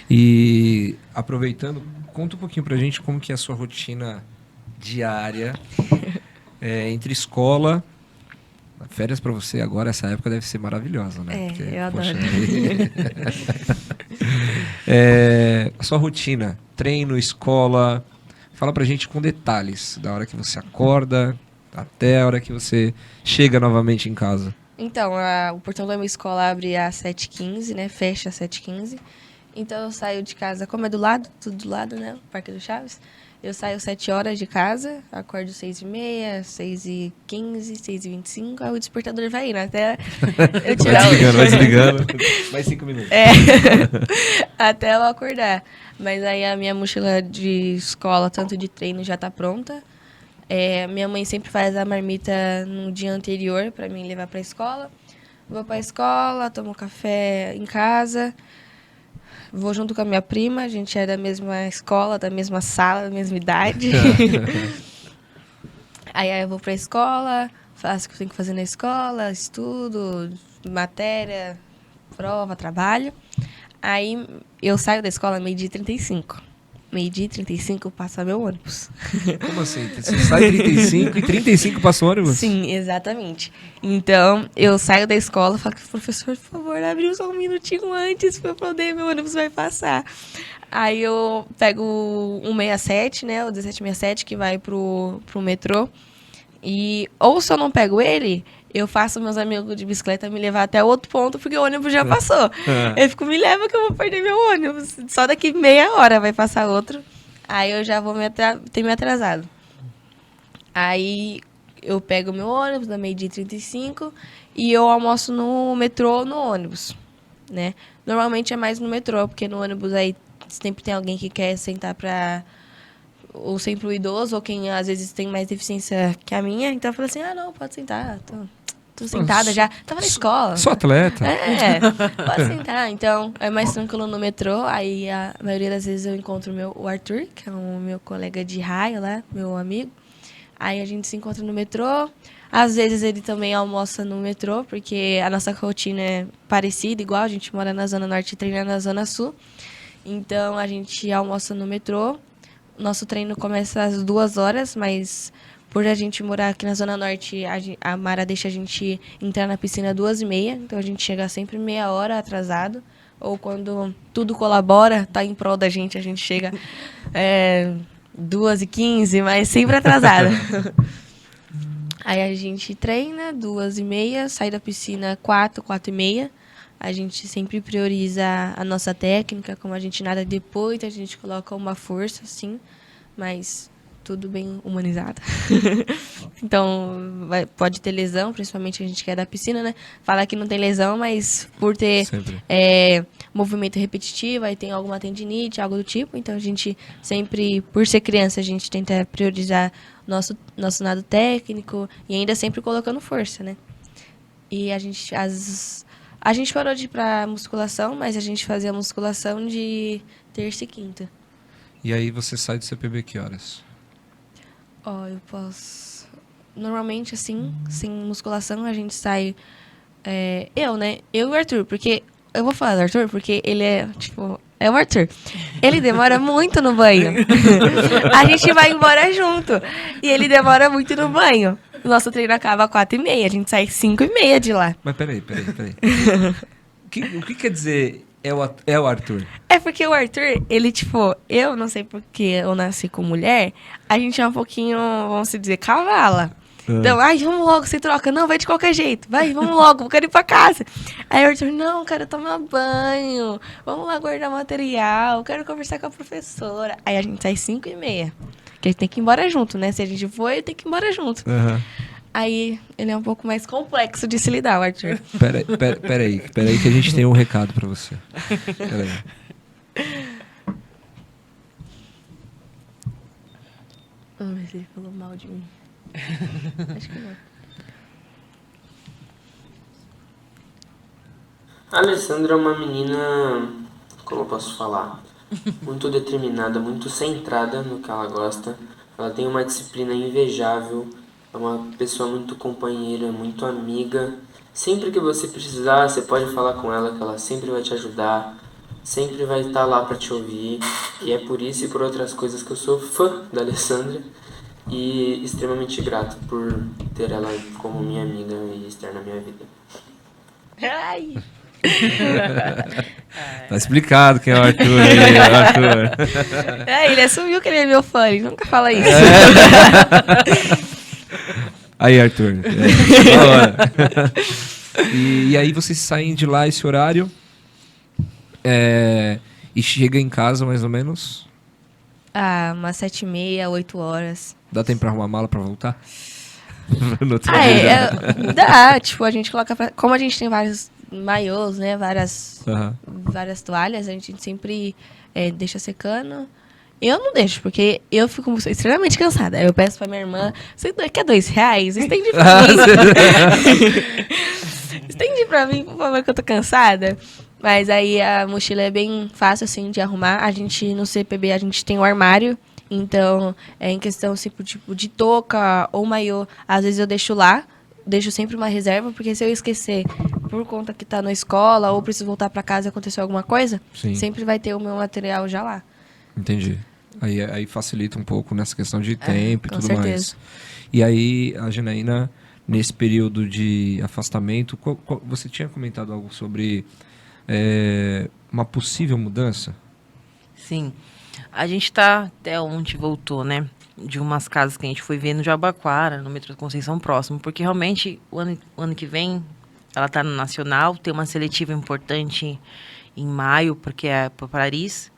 E aproveitando, conta um pouquinho pra gente como que é a sua rotina diária entre escola. Férias pra você agora, essa época deve ser maravilhosa, né? Eu adoro. A sua rotina, treino, escola. Fala pra gente com detalhes, da hora que você acorda até a hora que você chega novamente em casa. Então, o portão da minha escola abre às 7h15, né? Fecha às 7h15. Então, eu saio de casa, como é do lado, tudo do lado, né? O Parque do Chaves. Eu saio 7 horas de casa, acordo 6h30, 6h15, 6h25. Aí o despertador vai indo até eu tirar Vai desligando. Mais 5 minutos. até eu acordar. Mas aí a minha mochila de escola, tanto de treino, já tá pronta. Minha mãe sempre faz a marmita no dia anterior para mim levar para a escola. Vou para a escola, tomo café em casa, vou junto com a minha prima, a gente é da mesma escola, da mesma sala, da mesma idade. Aí eu vou para a escola, faço o que eu tenho que fazer na escola, estudo, matéria, prova, trabalho. Aí eu saio da escola 12h35. 12h35 passa meu ônibus. Como assim? Você sai 35 e 35 passa o ônibus? Sim, exatamente. Então, eu saio da escola e falo, professor, por favor, abre só um minutinho antes para eu poder, meu ônibus vai passar. Aí eu pego o 167, né, o 1767, que vai pro metrô. E ou se eu não pego ele, eu faço meus amigos de bicicleta me levar até outro ponto, porque o ônibus já passou. Eu fico, me leva que eu vou perder meu ônibus. Só daqui meia hora vai passar outro. Aí eu já vou ter me atrasado. Aí eu pego meu ônibus, da 12h35, e eu almoço no metrô ou no ônibus, né? Normalmente é mais no metrô, porque no ônibus aí sempre tem alguém que quer sentar pra... Ou sempre o idoso, ou quem às vezes tem mais deficiência que a minha. Então eu falo assim, não, pode sentar, tô sentada já. Tava na escola. Sou atleta. Pode sentar. Então, é mais tranquilo no metrô. Aí, a maioria das vezes eu encontro o Arthur, que é o meu colega de raio lá, meu amigo. Aí a gente se encontra no metrô. Às vezes ele também almoça no metrô, porque a nossa rotina é parecida, igual. A gente mora na Zona Norte e treina na Zona Sul. Então, a gente almoça no metrô. Nosso treino começa às 2 horas, mas por a gente morar aqui na Zona Norte, a Mara deixa a gente entrar na piscina às 2h30, então a gente chega sempre meia hora atrasado. Ou quando tudo colabora, tá em prol da gente, a gente chega 2h15, mas sempre atrasada. Aí a gente treina 2h30, sai da piscina 4h30. A gente sempre prioriza a nossa técnica, como a gente nada depois, a gente coloca uma força, assim, mas tudo bem humanizado. Então, pode ter lesão, principalmente a gente que é da piscina, né? Fala que não tem lesão, mas por ter Sempre. movimento repetitivo, aí tem alguma tendinite, algo do tipo. Então, a gente sempre, por ser criança, a gente tenta priorizar nosso nado técnico e ainda sempre colocando força, né? E a gente parou de ir pra musculação, mas a gente fazia musculação de terça e quinta. E aí você sai do CPB que horas? Ó, eu posso... Normalmente, assim, sem musculação, a gente sai... né? Eu e o Arthur, porque... Eu vou falar do Arthur, porque ele é, tipo... É o Arthur. Ele demora muito no banho. A gente vai embora junto. E ele demora muito no banho. O nosso treino acaba às 4h30. A gente sai às 5h30 de lá. Mas peraí. O que quer dizer é o Arthur? É porque o Arthur, ele, tipo... Eu não sei porque eu nasci com mulher. A gente é um pouquinho, vamos dizer, cavala. Então, vamos logo, você troca. Não, vai de qualquer jeito. Vai, vamos logo, eu quero ir pra casa. Aí o Arthur, não, quero tomar banho. Vamos lá guardar material. Quero conversar com a professora. Aí a gente sai às 5h30. Porque a gente tem que ir embora junto, né? Se a gente for, tem que ir embora junto. Aí ele é um pouco mais complexo de se lidar, o Arthur. Peraí que a gente tem um recado pra você. Peraí. Vamos ver se ele falou mal de mim. Acho que não. A Alessandra é uma menina, como eu posso falar, muito determinada, muito centrada no que ela gosta. Ela tem uma disciplina invejável, é uma pessoa muito companheira, muito amiga. Sempre que você precisar, você pode falar com ela, que ela sempre vai te ajudar, sempre vai estar lá para te ouvir. E é por isso e por outras coisas que eu sou fã da Alessandra. E extremamente grato por ter ela como minha amiga e estar na minha vida. Ai! Tá explicado quem é o Arthur aí, Ele assumiu que ele é meu fã, ele nunca fala isso. Aí, Arthur. Da hora. E aí vocês saem de lá esse horário e chega em casa mais ou menos? Umas 7h30, 8h. Dá tempo pra arrumar mala pra voltar? No outro Ah, dia? dá, tipo, a gente coloca como a gente tem vários maiôs, né, várias toalhas, a gente sempre deixa secando. Eu não deixo, porque eu fico extremamente cansada. Eu peço pra minha irmã, você quer R$2? Estende pra mim. Estende pra mim, por favor, que eu tô cansada. Mas aí a mochila é bem fácil, assim, de arrumar. A gente, no CPB, a gente tem um armário. Então, em questão, assim, tipo, de touca ou maiô, às vezes eu deixo lá. Deixo sempre uma reserva, porque se eu esquecer por conta que tá na escola ou preciso voltar pra casa e aconteceu alguma coisa, Sim. sempre vai ter o meu material já lá. Entendi. Aí facilita um pouco nessa questão de tempo e com tudo certeza. mais. E aí, a Janaína, nesse período de afastamento, você tinha comentado algo sobre uma possível mudança? Sim. A gente tá até onde voltou, né? De umas casas que a gente foi ver no Jabaquara, no metrô Conceição próximo, porque realmente o ano que vem ela tá no Nacional, tem uma seletiva importante em maio, porque é para Paris.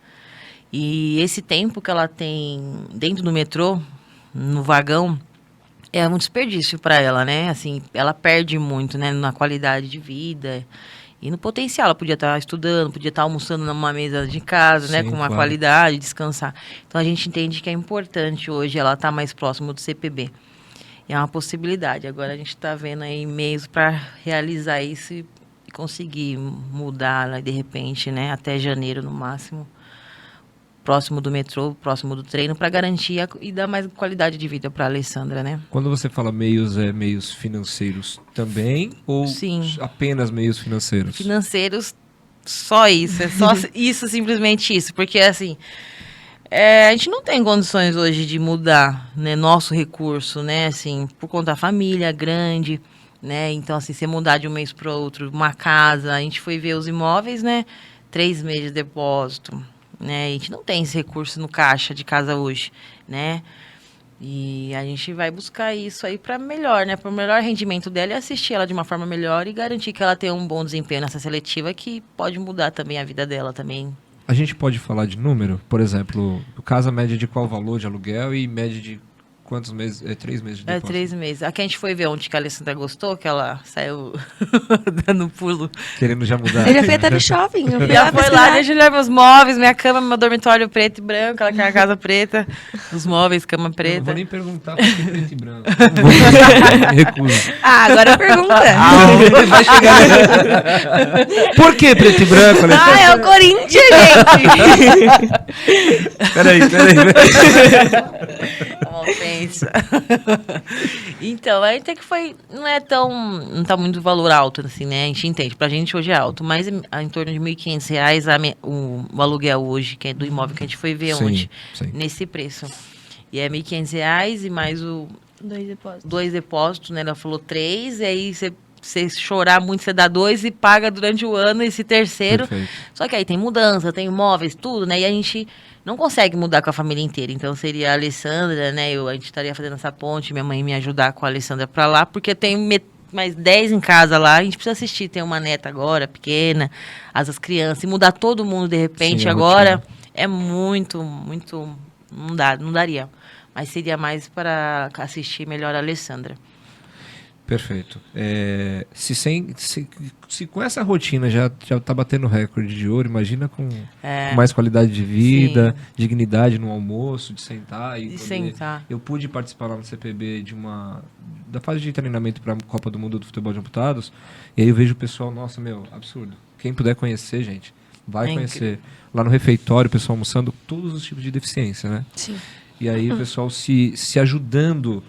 E esse tempo que ela tem dentro do metrô, no vagão, é um desperdício para ela, né? Assim, ela perde muito, né, na qualidade de vida. E no potencial, ela podia estar estudando, podia estar almoçando numa mesa de casa, né, Sim, com uma claro. qualidade, descansar. Então a gente entende que é importante hoje ela estar mais próximo do CPB. E é uma possibilidade. Agora a gente está vendo aí meios para realizar isso e conseguir mudar, né, de repente, né, até janeiro no máximo, próximo do metrô, próximo do treino, para garantir e dar mais qualidade de vida para a Alessandra, né? Quando você fala meios, é meios financeiros também? Ou Sim. apenas meios financeiros? Financeiros, só isso. É só isso, simplesmente isso. Porque, assim, a gente não tem condições hoje de mudar, né, nosso recurso, né? Assim, por conta da família grande, né? Então, assim, você mudar de um mês para outro, uma casa, a gente foi ver os imóveis, né? 3 meses de depósito, né? A gente não tem esse recurso no caixa de casa hoje, né? E a gente vai buscar isso aí para melhor, né? Para o melhor rendimento dela e assistir ela de uma forma melhor e garantir que ela tenha um bom desempenho nessa seletiva que pode mudar também a vida dela também. A gente pode falar de número? Por exemplo, casa média de qual valor de aluguel e média de quantos meses? 3 meses de depósito? 3 meses. Aqui a gente foi ver onde que a Alessandra gostou, que ela saiu dando pulo. Querendo já mudar. Eu já fui até no shopping. Eu fui Já lá foi lá, pesquisar. deixa eu olhar meus móveis, minha cama, meu dormitório preto e branco, ela quer a casa preta, os móveis, cama Eu não preta. vou nem perguntar por que preto e branco. Não vou recuso. Ah, agora pergunta. Vai chegar. Por que preto e branco, Alessandra? Ah, é o Corinthians, gente. Peraí. Uma ofensa. Então, a gente que foi. Não tá muito valor alto, assim, né? A gente entende. Pra gente hoje é alto, mas em torno de R$ 1.500 o aluguel hoje, que é do imóvel que a gente foi ver ontem, nesse preço. E é R$ 1.500 e mais o. 2 depósitos, né? Ela falou 3, e aí você chorar muito, você dá 2 e paga durante o ano esse terceiro. Perfeito. Só que aí tem mudança, tem imóveis, tudo, né? E a gente não consegue mudar com a família inteira. Então seria a Alessandra, né? A gente estaria fazendo essa ponte, minha mãe me ajudar com a Alessandra pra lá, porque tem mais 10 em casa lá, a gente precisa assistir. Tem uma neta agora, pequena, as crianças, e mudar todo mundo de repente Sim, agora rotina. é muito. Não daria. Mas seria mais para assistir melhor a Alessandra. Perfeito. Se com essa rotina já tá batendo recorde de ouro, imagina com mais qualidade de vida, dignidade no almoço, de sentar e De poder... sentar. Eu pude participar lá no CPB da fase de treinamento para a Copa do Mundo do Futebol de Amputados, e aí eu vejo o pessoal, nossa, absurdo. Quem puder conhecer, gente, vai conhecer. Incrível. Lá no refeitório, o pessoal almoçando todos os tipos de deficiência, né? Sim. E aí o pessoal se ajudando.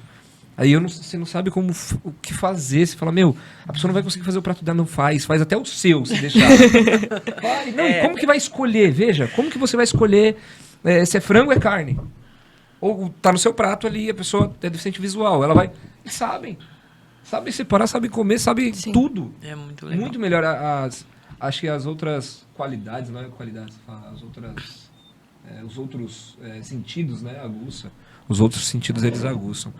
Aí você não sabe o que fazer. Você fala, a pessoa não vai conseguir fazer o prato dela, não faz até o seu, se deixar. Vai, não, e como que vai escolher? Veja, como que você vai escolher se é frango ou é carne? Ou tá no seu prato ali, a pessoa é deficiente visual, ela vai... E sabem separar, sabem comer, sabem tudo. É muito legal. Muito melhor. Acho que as outras qualidades, não é qualidades, as outras... os outros sentidos, né, aguça. Os outros sentidos, eles aguçam.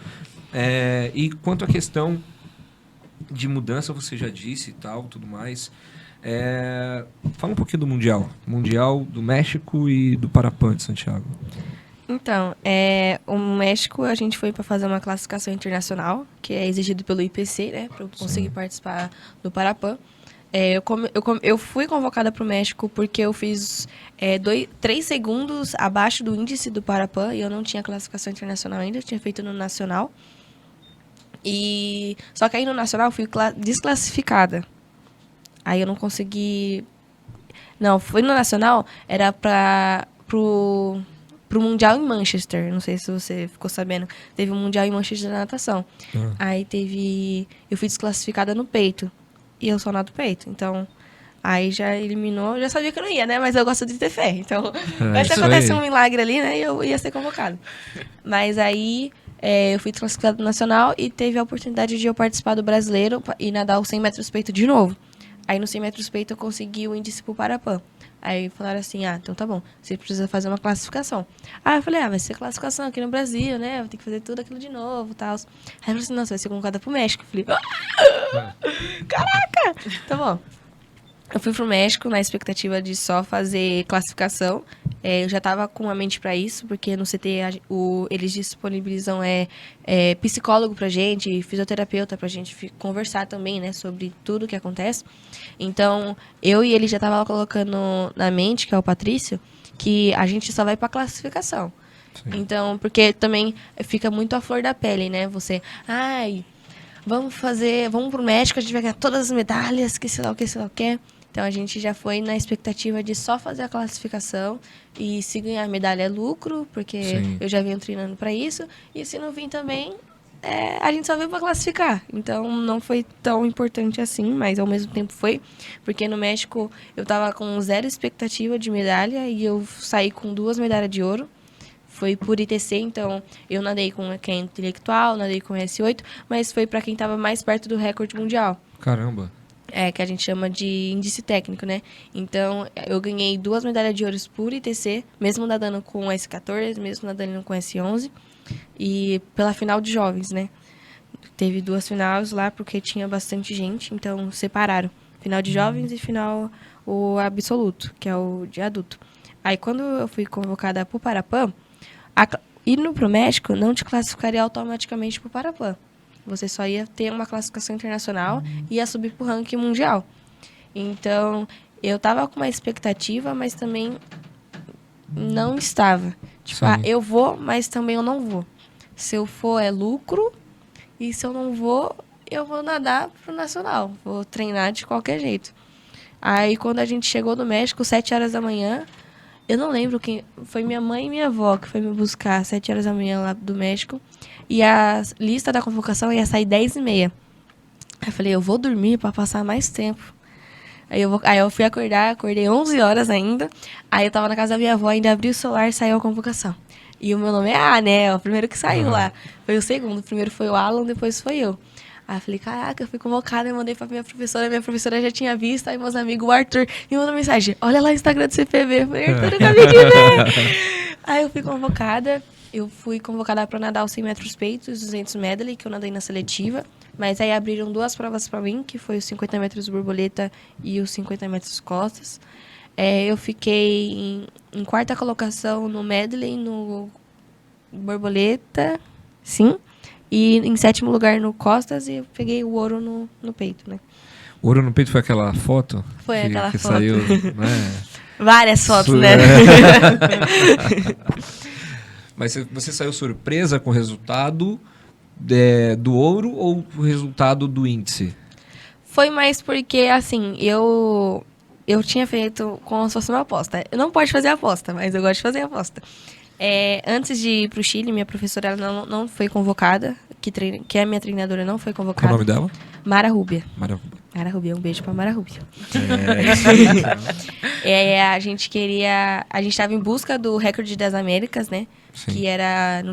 E quanto à questão de mudança, você já disse e tal, tudo mais. Fala um pouquinho do Mundial. Mundial do México e do Parapan de Santiago. Então, o México, a gente foi para fazer uma classificação internacional, que é exigido pelo IPC, né, para eu conseguir participar do Parapan. Eu fui convocada para o México porque eu fiz 3 segundos abaixo do índice do Parapan e eu não tinha classificação internacional ainda, eu tinha feito no Nacional. Só que aí no Nacional eu fui desclassificada. Aí eu não consegui... Não, foi no Nacional, era pro Mundial em Manchester. Não sei se você ficou sabendo. Teve um Mundial em Manchester na natação. Aí eu fui desclassificada no peito. E eu só nado peito. Então, aí já eliminou. Eu já sabia que eu não ia, né? Mas eu gosto de ter fé. Então, vai se acontecer um milagre ali, né? E eu ia ser convocada. Mas aí, eu fui desclassificada no Nacional e teve a oportunidade de eu participar do Brasileiro e nadar os 100 metros peito de novo. Aí, no 100 metros peito, eu consegui o índice pro Parapan. Aí falaram assim, então tá bom, você precisa fazer uma classificação. Aí eu falei, vai ser classificação aqui no Brasil, né? Vou ter que fazer tudo aquilo de novo e tal. Aí eu falei assim, não, você vai ser convocada pro México. Eu falei, caraca! Tá bom. Eu fui pro México na expectativa de só fazer classificação. Eu já tava com a mente pra isso, porque no CT eles disponibilizam psicólogo pra gente, fisioterapeuta pra gente conversar também, né, sobre tudo que acontece. Então, eu e ele já tava colocando na mente, que é o Patrício, que a gente só vai pra classificação. Sim. Então, porque também fica muito à flor da pele, né? Você, vamos pro México, a gente vai ganhar todas as medalhas, que sei lá o que. Então, a gente já foi na expectativa de só fazer a classificação e se ganhar medalha é lucro, porque eu já venho treinando para isso. E se não vir também, a gente só veio para classificar. Então, não foi tão importante assim, mas ao mesmo tempo foi. Porque no México, eu estava com 0 expectativa de medalha e eu saí com 2 medalhas de ouro. Foi por ITC, então eu nadei com quem é intelectual, nadei com S8, mas foi para quem estava mais perto do recorde mundial. Caramba! Que a gente chama de índice técnico, né? Então, eu ganhei 2 medalhas de ouro por ITC, mesmo nadando com S14, mesmo nadando com S11. e pela final de jovens, né? Teve 2 finais lá porque tinha bastante gente, então separaram. Final de jovens e final o absoluto, que é o de adulto. Aí quando eu fui convocada pro Parapan, indo pro México não te classificaria automaticamente pro Parapan. Você só ia ter uma classificação internacional e ia subir pro ranking mundial. Então, eu tava com uma expectativa, mas também não estava. Tipo, eu vou, mas também eu não vou. Se eu for, é lucro. E se eu não vou, eu vou nadar pro nacional. Vou treinar de qualquer jeito. Aí, quando a gente chegou no México, 7 horas da manhã, eu não lembro quem... Foi minha mãe e minha avó que foi me buscar às 7 horas da manhã lá do México. E a lista da convocação ia sair 10h30. Aí eu falei, eu vou dormir pra passar mais tempo. Aí eu fui acordei 11 horas ainda. Aí eu tava na casa da minha avó, ainda abri o celular e saiu a convocação. E o meu nome é né? É o primeiro que saiu lá. Foi o segundo. O primeiro foi o Alan, depois foi eu. Aí eu falei, caraca, eu fui convocada, eu mandei pra minha professora já tinha visto, aí meus amigos, o Arthur, me mandou mensagem, olha lá o Instagram do CPB. Eu falei, Arthur, eu acabei de ver. Aí eu fui convocada pra nadar os 100 metros peitos, os 200 medley, que eu nadei na seletiva. Mas aí abriram 2 provas pra mim, que foi os 50 metros borboleta e os 50 metros costas. Eu fiquei em 4ª colocação no medley, no borboleta, sim. E em 7º lugar no costas e eu peguei o ouro no peito, né? O ouro no peito foi aquela foto? Foi aquela que foto. Saiu, né? Várias fotos, né? Mas você saiu surpresa com o resultado do ouro ou o resultado do índice? Foi mais porque, assim, eu tinha feito como se fosse uma aposta. Eu não posso fazer aposta, mas eu gosto de fazer aposta. Antes de ir pro Chile, minha professora ela não foi convocada, que é a minha treinadora não foi convocada. Qual o nome dela? Mara Rúbia. Mara Rúbia, um beijo pra Mara Rúbia. isso aí. A gente estava em busca do recorde das Américas, né? Sim. Que era,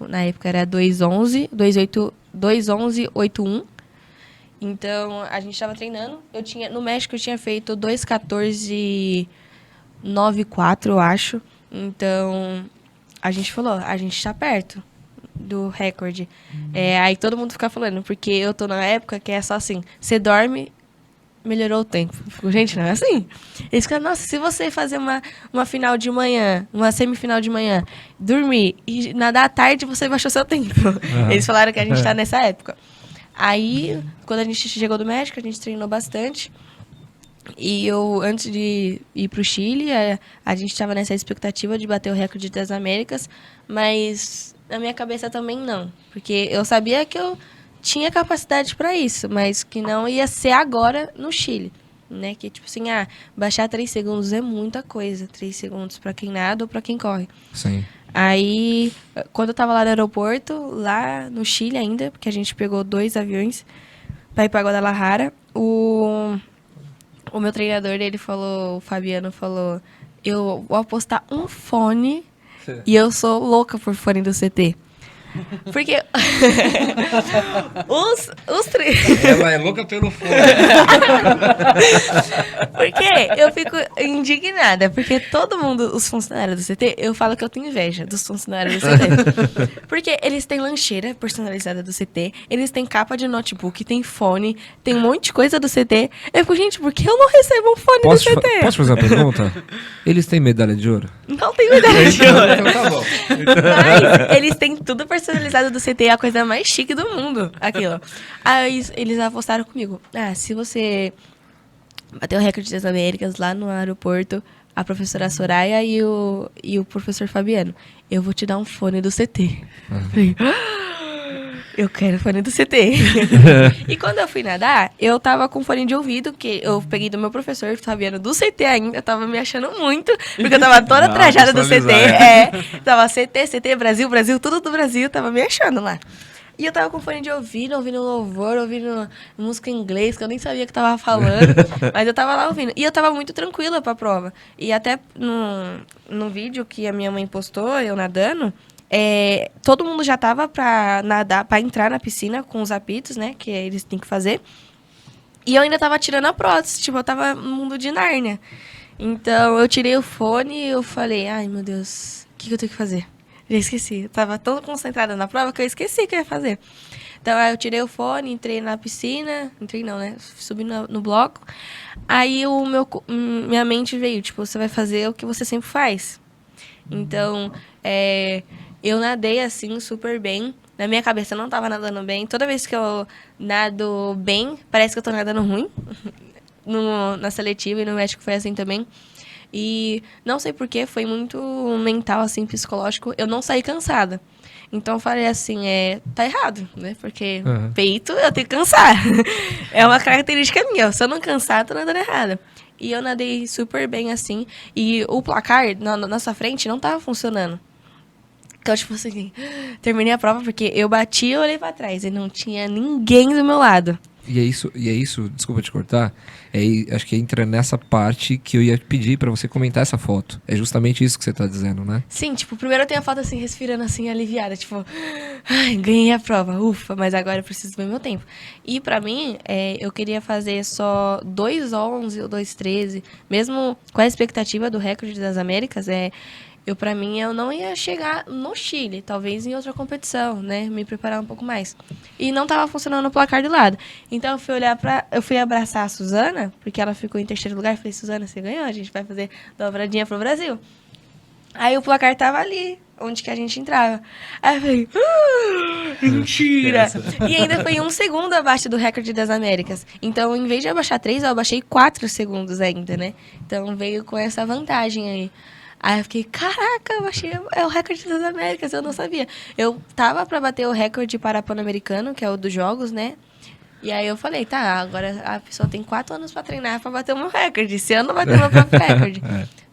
na época, era 2:11:81. Então, a gente estava treinando. No México, eu tinha feito 2:14:94, eu acho. Então, a gente falou, a gente tá perto do recorde. Aí todo mundo fica falando, porque eu tô na época que é só assim, você dorme, melhorou o tempo. Eu fico, gente, não é assim. Eles ficam, nossa, se você fazer uma final de manhã, uma semifinal de manhã, dormir e nadar à tarde, você baixou seu tempo. Eles falaram que a gente tá nessa época. Aí, quando a gente chegou do México, a gente treinou bastante. E antes de ir pro Chile, a gente estava nessa expectativa de bater o recorde das Américas, mas na minha cabeça também não. Porque eu sabia que eu tinha capacidade para isso, mas que não ia ser agora no Chile, né? Que tipo assim, baixar 3 segundos é muita coisa. 3 segundos para quem nada ou para quem corre. Sim. Aí, quando eu tava lá no aeroporto, lá no Chile ainda, porque a gente pegou 2 aviões para ir para Guadalajara, o meu treinador, ele falou, o Fabiano falou, eu vou apostar um fone e eu sou louca por fone do CT. Porque Ela é louca pelo fone. Porque eu fico indignada, porque todo mundo, os funcionários do CT, eu falo que eu tenho inveja dos funcionários do CT. Porque eles têm lancheira personalizada do CT, eles têm capa de notebook, tem fone, tem um monte de coisa do CT. Eu fico, gente, por que eu não recebo um fone do CT? Posso fazer uma pergunta? Eles têm medalha de ouro? Não tem medalha de ouro. Então tá bom. Mas eles têm tudo personalizado do CT, é a coisa mais chique do mundo, aquilo. Aí eles apostaram comigo. Se você bater o recorde das Américas lá no aeroporto, a professora Soraya e o professor Fabiano, eu vou te dar um fone do CT. Falei, eu quero fone do CT. E quando eu fui nadar, eu tava com fone de ouvido, que eu peguei do meu professor Fabiano do CT ainda, tava me achando muito, porque eu tava toda trajada do CT. Tava CT, Brasil, tudo do Brasil, tava me achando lá. E eu tava com fone de ouvido, ouvindo louvor, ouvindo música em inglês, que eu nem sabia que tava falando, mas eu tava lá ouvindo. E eu tava muito tranquila pra prova. E até no vídeo que a minha mãe postou, eu nadando, todo mundo já tava pra nadar, pra entrar na piscina com os apitos, né, que eles têm que fazer. E eu ainda tava tirando a prótese, tipo, eu tava no mundo de Nárnia. Então, eu tirei o fone e eu falei, ai, meu Deus, o que eu tenho que fazer? Já esqueci. Eu tava tão concentrada na prova que eu esqueci o que eu ia fazer. Então, aí eu tirei o fone, entrei na piscina. Entrei não, né? Subi no bloco. Aí minha mente veio, tipo, você vai fazer o que você sempre faz. Então, eu nadei, assim, super bem. Na minha cabeça eu não tava nadando bem. Toda vez que eu nado bem, parece que eu tô nadando ruim. Na seletiva e no médico foi assim também. E não sei porquê, foi muito mental, assim, psicológico. Eu não saí cansada. Então eu falei assim, tá errado, né? Porque peito eu tenho que cansar. É uma característica minha. Se eu não cansar, tô nadando errado. E eu nadei super bem, assim. E o placar na nossa frente não tava funcionando. Então, tipo assim, terminei a prova porque eu bati e olhei pra trás. E não tinha ninguém do meu lado. E é isso, desculpa te cortar, acho que entra nessa parte que eu ia pedir pra você comentar essa foto. É justamente isso que você tá dizendo, né? Sim, tipo, primeiro eu tenho a foto assim, respirando assim, aliviada, tipo, ai, ganhei a prova, ufa, mas agora eu preciso ver meu tempo. E pra mim, eu queria fazer só 2:11 ou 2:13, mesmo com a expectativa do recorde das Américas, pra mim, eu não ia chegar no Chile, talvez em outra competição, né? Me preparar um pouco mais. E não tava funcionando o placar do lado. Então, eu fui abraçar a Suzana, porque ela ficou em terceiro lugar. Falei, Suzana, você ganhou, a gente vai fazer dobradinha pro Brasil. Aí o placar tava ali, onde que a gente entrava. Aí eu falei, mentira! E ainda foi 1 segundo abaixo do recorde das Américas. Então, em vez de abaixar 3, eu abaixei 4 segundos ainda, né? Então, veio com essa vantagem aí. Aí eu fiquei, caraca, eu achei o recorde das Américas, eu não sabia. Eu tava pra bater o recorde para Pan-Americano, que é o dos jogos, né? E aí eu falei, tá, agora a pessoa tem 4 anos pra treinar pra bater o meu recorde. Se eu não bater o meu próprio recorde.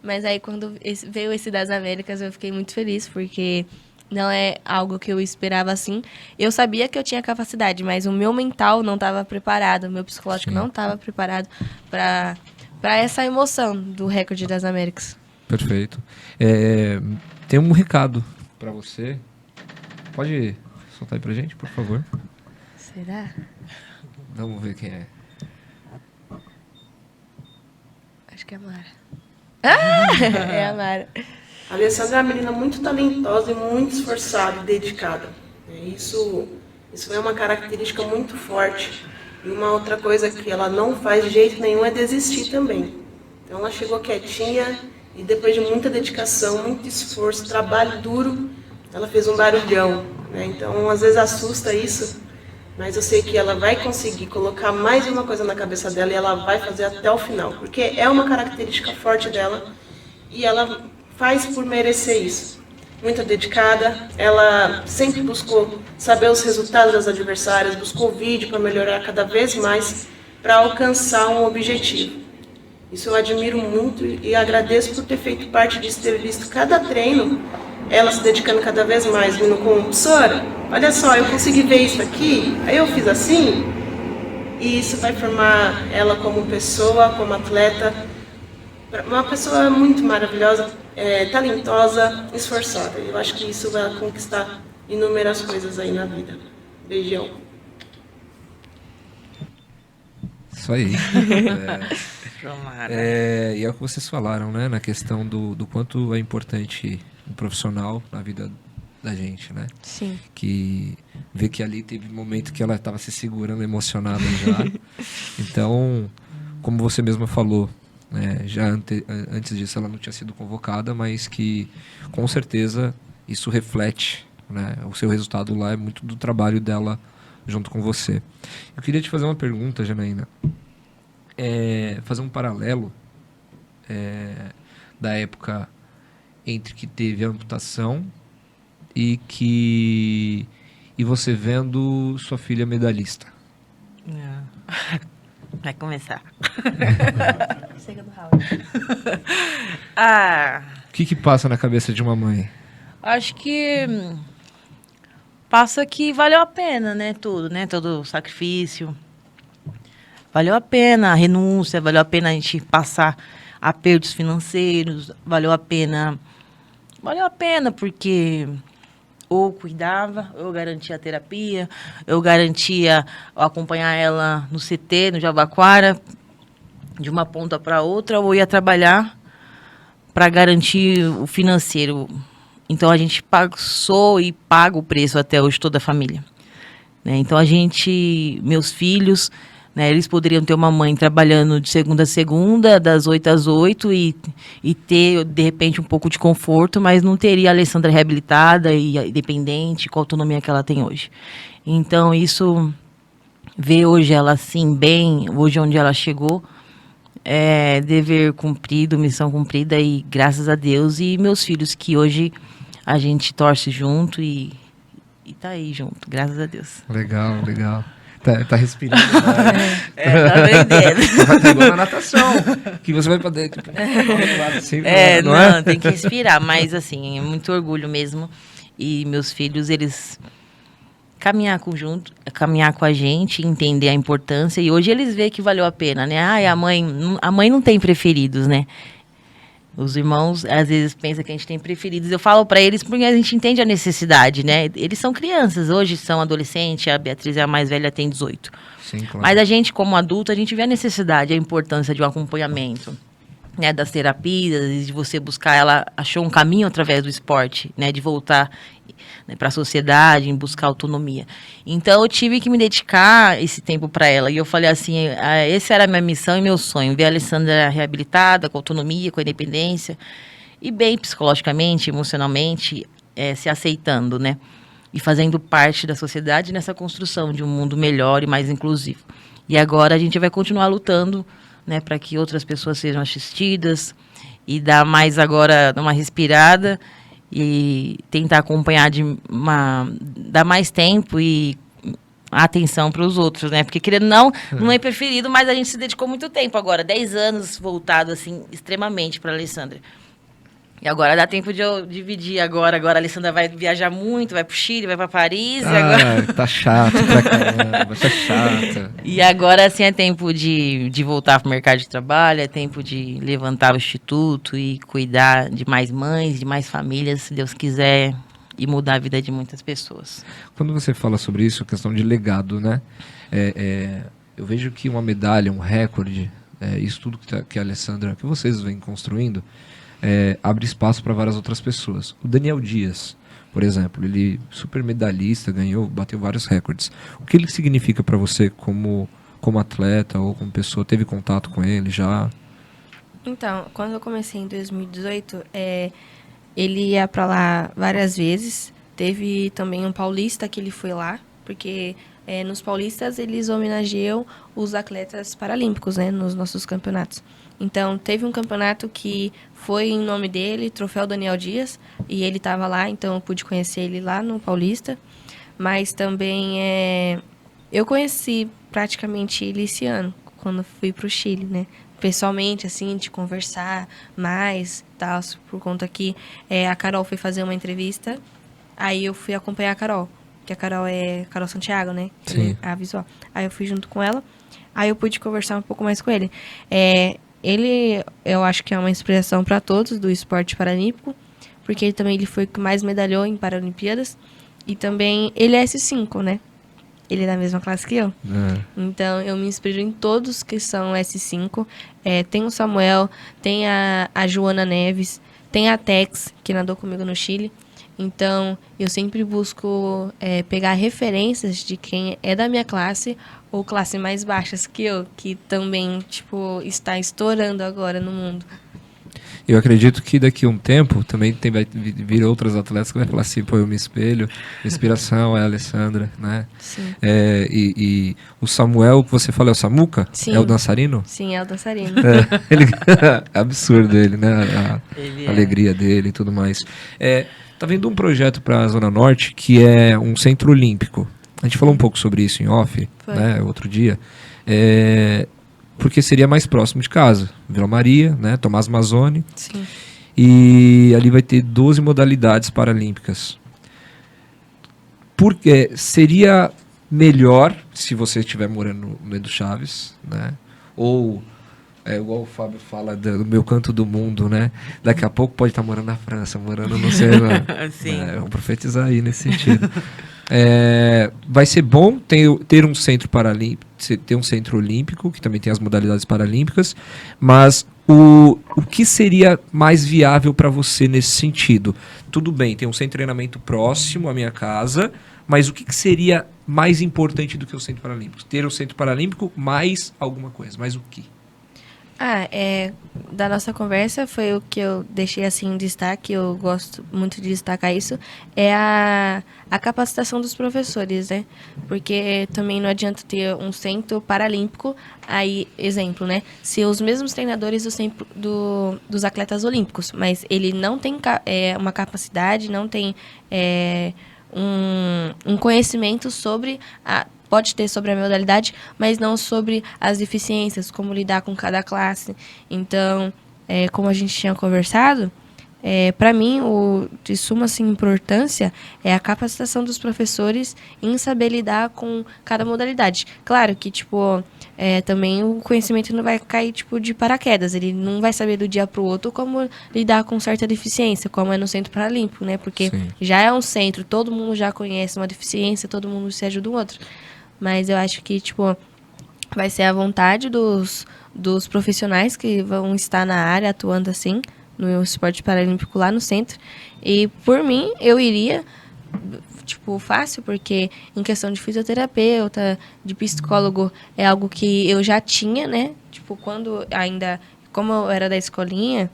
Mas aí quando veio esse das Américas, eu fiquei muito feliz, porque não é algo que eu esperava assim. Eu sabia que eu tinha capacidade, mas o meu mental não estava preparado, o meu psicológico não estava preparado pra essa emoção do recorde das Américas. Perfeito. Tem um recado pra você. Pode soltar aí pra gente, por favor? Será? Vamos ver quem é. Acho que é a Mara. Ah! É a Mara. A Alessandra é uma menina muito talentosa e muito esforçada e dedicada. Isso é uma característica muito forte. E uma outra coisa que ela não faz de jeito nenhum é desistir também. Então ela chegou quietinha e depois de muita dedicação, muito esforço, trabalho duro, ela fez um barulhão, né? Então às vezes assusta isso, mas eu sei que ela vai conseguir colocar mais uma coisa na cabeça dela e ela vai fazer até o final, porque é uma característica forte dela e ela faz por merecer isso. Muito dedicada, ela sempre buscou saber os resultados das adversárias, buscou vídeo para melhorar cada vez mais, para alcançar um objetivo. Isso eu admiro muito e agradeço por ter feito parte disso, ter visto cada treino, ela se dedicando cada vez mais, vindo com, professora, olha só, eu consegui ver isso aqui, aí eu fiz assim, e isso vai formar ela como pessoa, como atleta, uma pessoa muito maravilhosa, talentosa, esforçada. Eu acho que isso vai conquistar inúmeras coisas aí na vida. Beijão. Isso aí. E é o que vocês falaram, né? Na questão do quanto é importante um profissional na vida da gente, né? Sim. Que vê que ali teve um momento que ela estava se segurando, emocionada já. Então, como você mesma falou, né? Antes disso ela não tinha sido convocada, mas que com certeza isso reflete, né? O seu resultado lá é muito do trabalho dela junto com você. Eu queria te fazer uma pergunta, Janaína. Fazer um paralelo da época entre que teve a amputação e você vendo sua filha medalhista. Vai começar. Chega do Raul. O que passa na cabeça de uma mãe? Acho que passa que valeu a pena, né? Tudo, né? Todo o sacrifício. Valeu a pena a renúncia, valeu a pena a gente passar apertos financeiros, valeu a pena porque ou cuidava, eu garantia a terapia, eu garantia acompanhar ela no CT, no Jabaquara, de uma ponta para outra, ou ia trabalhar para garantir o financeiro. Então a gente passou e paga o preço até hoje, toda a família. Né? Então meus filhos, né, eles poderiam ter uma mãe trabalhando de segunda a segunda, das 8 às 8 e ter, de repente, um pouco de conforto, mas não teria a Alessandra reabilitada e independente, com a autonomia que ela tem hoje. Então isso, ver hoje ela assim, bem, hoje onde ela chegou, é dever cumprido, missão cumprida, e graças a Deus, e meus filhos, que hoje a gente torce junto e tá aí junto, graças a Deus. Legal, legal. Tá respirando. Tá aprendendo. Vai ter igual na natação, que você vai poder... Assim, não, tem que respirar, mas assim, é muito orgulho mesmo. E meus filhos, eles caminhar com a gente, entender a importância, e hoje eles veem que valeu a pena, né? Ai, a mãe não tem preferidos, né? Os irmãos, às vezes, pensam que a gente tem preferidos. Eu falo para eles porque a gente entende a necessidade, né? Eles são crianças, hoje são adolescentes, a Beatriz é a mais velha, tem 18. Sim, claro. Mas a gente, como adulto, a gente vê a necessidade, a importância de um acompanhamento, né? Das terapias, de você buscar. Ela achou um caminho através do esporte, né? De voltar, né, para a sociedade, em buscar autonomia. Então, eu tive que me dedicar esse tempo para ela. E eu falei assim, essa era a minha missão e meu sonho, ver a Alessandra reabilitada, com autonomia, com independência, e bem psicologicamente, emocionalmente, se aceitando, né? E fazendo parte da sociedade nessa construção de um mundo melhor e mais inclusivo. E agora a gente vai continuar lutando, né, para que outras pessoas sejam assistidas, e dar mais agora uma respirada, e tentar acompanhar dar mais tempo e atenção para os outros, né? Porque, querendo não é preferido, mas a gente se dedicou muito tempo agora, 10 anos voltado, assim, extremamente para a Alessandra. E agora dá tempo de eu dividir agora. Agora a Alessandra vai viajar muito, vai para o Chile, vai para Paris. E agora... Tá chato pra caramba, tá chata. E agora, assim, é tempo de voltar para o mercado de trabalho, é tempo de levantar o instituto e cuidar de mais mães, de mais famílias, se Deus quiser, e mudar a vida de muitas pessoas. Quando você fala sobre isso, questão de legado, né? Eu vejo que uma medalha, um recorde, isso tudo que a Alessandra, que vocês vêm construindo, abre espaço para várias outras pessoas. O Daniel Dias, por exemplo, ele super medalhista, bateu vários recordes. O que ele significa para você como atleta ou como pessoa? Teve contato com ele já? Então, quando eu comecei em 2018, ele ia para lá várias vezes. Teve também um paulista que ele foi lá, porque nos paulistas eles homenageiam os atletas paralímpicos, né, nos nossos campeonatos. Então, teve um campeonato que foi em nome dele, Troféu Daniel Dias, e ele estava lá, então eu pude conhecer ele lá no Paulista. Mas também eu conheci praticamente ele esse ano, quando fui para o Chile, né? Pessoalmente, assim, de conversar mais, tal, por conta que a Carol foi fazer uma entrevista, aí eu fui acompanhar a Carol, que a Carol é Carol Santiago, né? Sim. A visual. Aí eu fui junto com ela, aí eu pude conversar um pouco mais com ele. Ele, eu acho que é uma inspiração para todos do esporte paralímpico, porque ele foi o que mais medalhou em Paralimpíadas, e também ele é S5, né? Ele é da mesma classe que eu. Então, eu me inspiro em todos que são S5. Tem o Samuel, tem a Joana Neves, tem a Tex, que nadou comigo no Chile. Então, eu sempre busco pegar referências de quem é da minha classe ou classe mais baixas que eu, que também, está estourando agora no mundo. Eu acredito que daqui a um tempo também vai vir outros atletas que vai falar assim, pô, eu me espelho, inspiração é a Alessandra, né? Sim. E o Samuel, que você fala, é o Samuca? Sim. É o dançarino? Sim, é o dançarino. É absurdo ele, né? A alegria dele e tudo mais. Tá vendo um projeto para a Zona Norte que é um centro olímpico. A gente falou um pouco sobre isso em off, né, outro dia. Porque seria mais próximo de casa. Vila Maria, né, Tomás Mazzoni. Sim. E ali vai ter 12 modalidades paralímpicas. Porque seria melhor se você estiver morando no Edu Chaves, né? Ou, igual o Fábio fala do meu canto do mundo, né? Daqui a pouco pode estar morando na França, morando no sei lá. Sim. Vamos profetizar aí nesse sentido. Vai ser bom ter um centro paralímpico, ter um centro olímpico, que também tem as modalidades paralímpicas, mas o que seria mais viável para você nesse sentido? Tudo bem, tem um centro de treinamento próximo à minha casa, mas o que seria mais importante do que o centro paralímpico? Ter o centro paralímpico mais alguma coisa, mais o quê? Da nossa conversa foi o que eu deixei assim em destaque, eu gosto muito de destacar isso, é a capacitação dos professores, né? Porque também não adianta ter um centro paralímpico, aí, exemplo, né? Se os mesmos treinadores dos atletas olímpicos, mas ele não tem uma capacidade, não tem um conhecimento sobre pode ter sobre a modalidade, mas não sobre as deficiências, como lidar com cada classe. Então, como a gente tinha conversado, para mim, o de suma assim, importância é a capacitação dos professores em saber lidar com cada modalidade. Claro que, também o conhecimento não vai cair, de paraquedas. Ele não vai saber do dia para o outro como lidar com certa deficiência, como é no Centro Paralímpico, né? Porque Sim. já é um centro, todo mundo já conhece uma deficiência, todo mundo se ajuda um outro. Mas eu acho que, vai ser a vontade dos profissionais que vão estar na área atuando assim, no esporte paralímpico lá no centro. E, por mim, eu iria, fácil, porque em questão de fisioterapeuta, de psicólogo, é algo que eu já tinha, né? Como eu era da escolinha,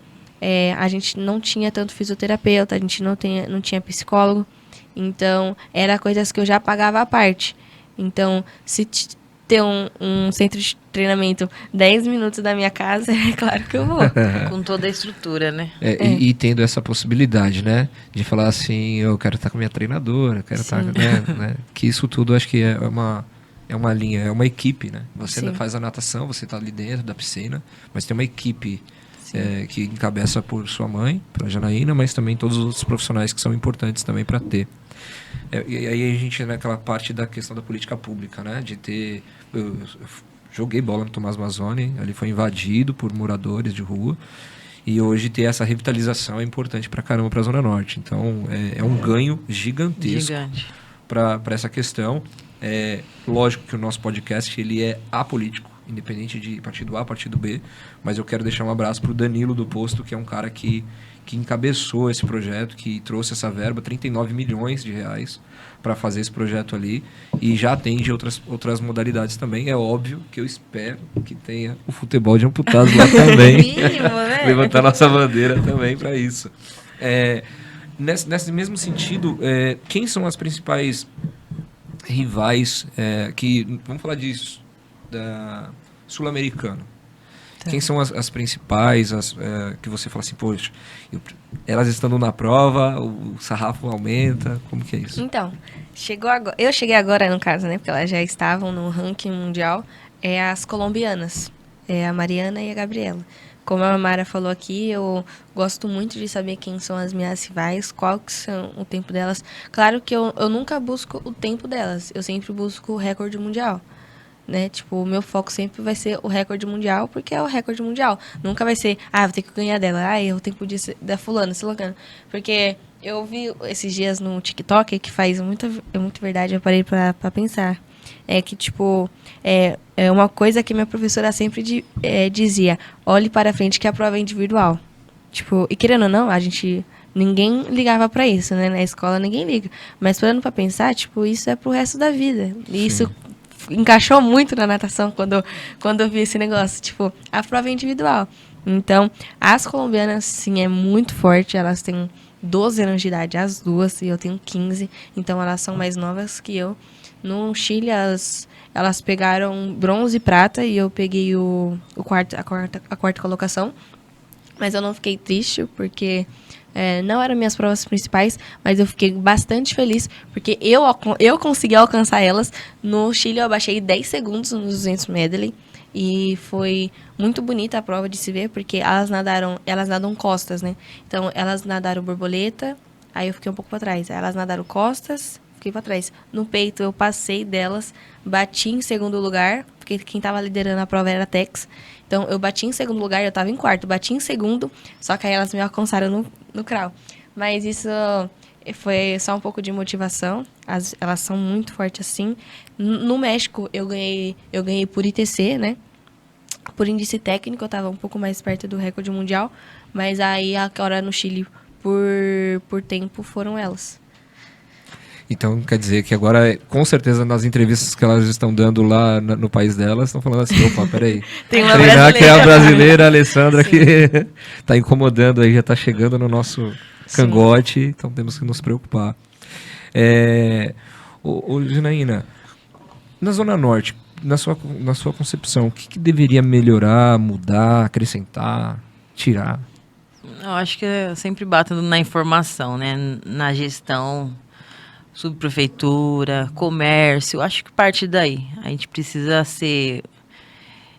a gente não tinha tanto fisioterapeuta, a gente não tinha psicólogo. Então, era coisas que eu já pagava à parte. Então, se ter um centro de treinamento 10 minutos da minha casa, é claro que eu vou. Com toda a estrutura, né? E tendo essa possibilidade, né? De falar assim, eu quero estar com a minha treinadora, quero estar, né? Que isso tudo acho que é uma linha, é uma equipe, né? Você faz a natação, você está ali dentro da piscina, mas tem uma equipe que encabeça por sua mãe, para a Janaína, mas também todos os outros profissionais que são importantes também para ter. E aí a gente naquela parte da questão da política pública, né? De ter... Eu joguei bola no Tomás Mazzoni, ali foi invadido por moradores de rua, e hoje ter essa revitalização é importante pra caramba pra Zona Norte. Então é um ganho gigantesco para essa questão. Lógico que o nosso podcast ele é apolítico, independente de partido A, partido B, mas eu quero deixar um abraço pro Danilo do Posto, que é um cara que encabeçou esse projeto, que trouxe essa verba, 39 milhões de reais, para fazer esse projeto ali, e já atende outras modalidades também. É óbvio que eu espero que tenha o futebol de amputados lá também. Mínimo, né? Levantar nossa bandeira também para isso. Nesse mesmo sentido, quem são as principais rivais vamos falar disso, da Sul-Americano? Quem são as principais, que você fala assim, poxa, elas estando na prova, o sarrafo aumenta, como que é isso? Então, eu cheguei agora, no caso, né, porque elas já estavam no ranking mundial, as colombianas, a Mariana e a Gabriela. Como a Mara falou aqui, eu gosto muito de saber quem são as minhas rivais, qual que são o tempo delas. Claro que eu nunca busco o tempo delas, eu sempre busco o recorde mundial. Né? O meu foco sempre vai ser o recorde mundial, porque é o recorde mundial. Nunca vai ser, vou ter que ganhar dela, o tempo da fulana, Silocana. Porque eu vi esses dias no TikTok, que faz muita verdade, eu parei pra pensar. É uma coisa que minha professora sempre dizia, olhe para frente que a prova é individual. E querendo ou não, ninguém ligava pra isso, né? Na escola ninguém liga. Mas parando pra pensar, isso é pro resto da vida. E isso encaixou muito na natação quando eu vi esse negócio. A prova é individual. Então, as colombianas, sim, é muito forte. Elas têm 12 anos de idade, as duas, e eu tenho 15. Então, elas são mais novas que eu. No Chile, elas pegaram bronze e prata, e eu peguei a quarta colocação. Mas eu não fiquei triste, porque... não eram minhas provas principais, mas eu fiquei bastante feliz, porque eu consegui alcançar elas. No Chile, eu abaixei 10 segundos nos 200 medley, e foi muito bonita a prova de se ver, porque elas nadam costas, né? Então, elas nadaram borboleta, aí eu fiquei um pouco para trás. Aí elas nadaram costas, fiquei para trás. No peito, eu passei delas, bati em segundo lugar, porque quem estava liderando a prova era a Tex. Então, eu bati em segundo lugar, eu estava em quarto, bati em segundo, só que aí elas me alcançaram no crawl. Mas isso foi só um pouco de motivação. Elas são muito fortes assim. No México, eu ganhei por ITC, né? Por índice técnico, eu estava um pouco mais perto do recorde mundial. Mas aí, agora no Chile, por tempo, foram elas. Então, quer dizer que agora, com certeza, nas entrevistas que elas estão dando lá no país delas, estão falando assim, opa, peraí. Tem uma Treinar que é a brasileira, a Alessandra, Sim. que está incomodando aí, já está chegando no nosso cangote, então temos que nos preocupar. Ô, Janaína, na Zona Norte, na sua concepção, o que deveria melhorar, mudar, acrescentar, tirar? Eu acho que eu sempre bato na informação, né? Na gestão, subprefeitura, comércio. Acho que parte daí. A gente precisa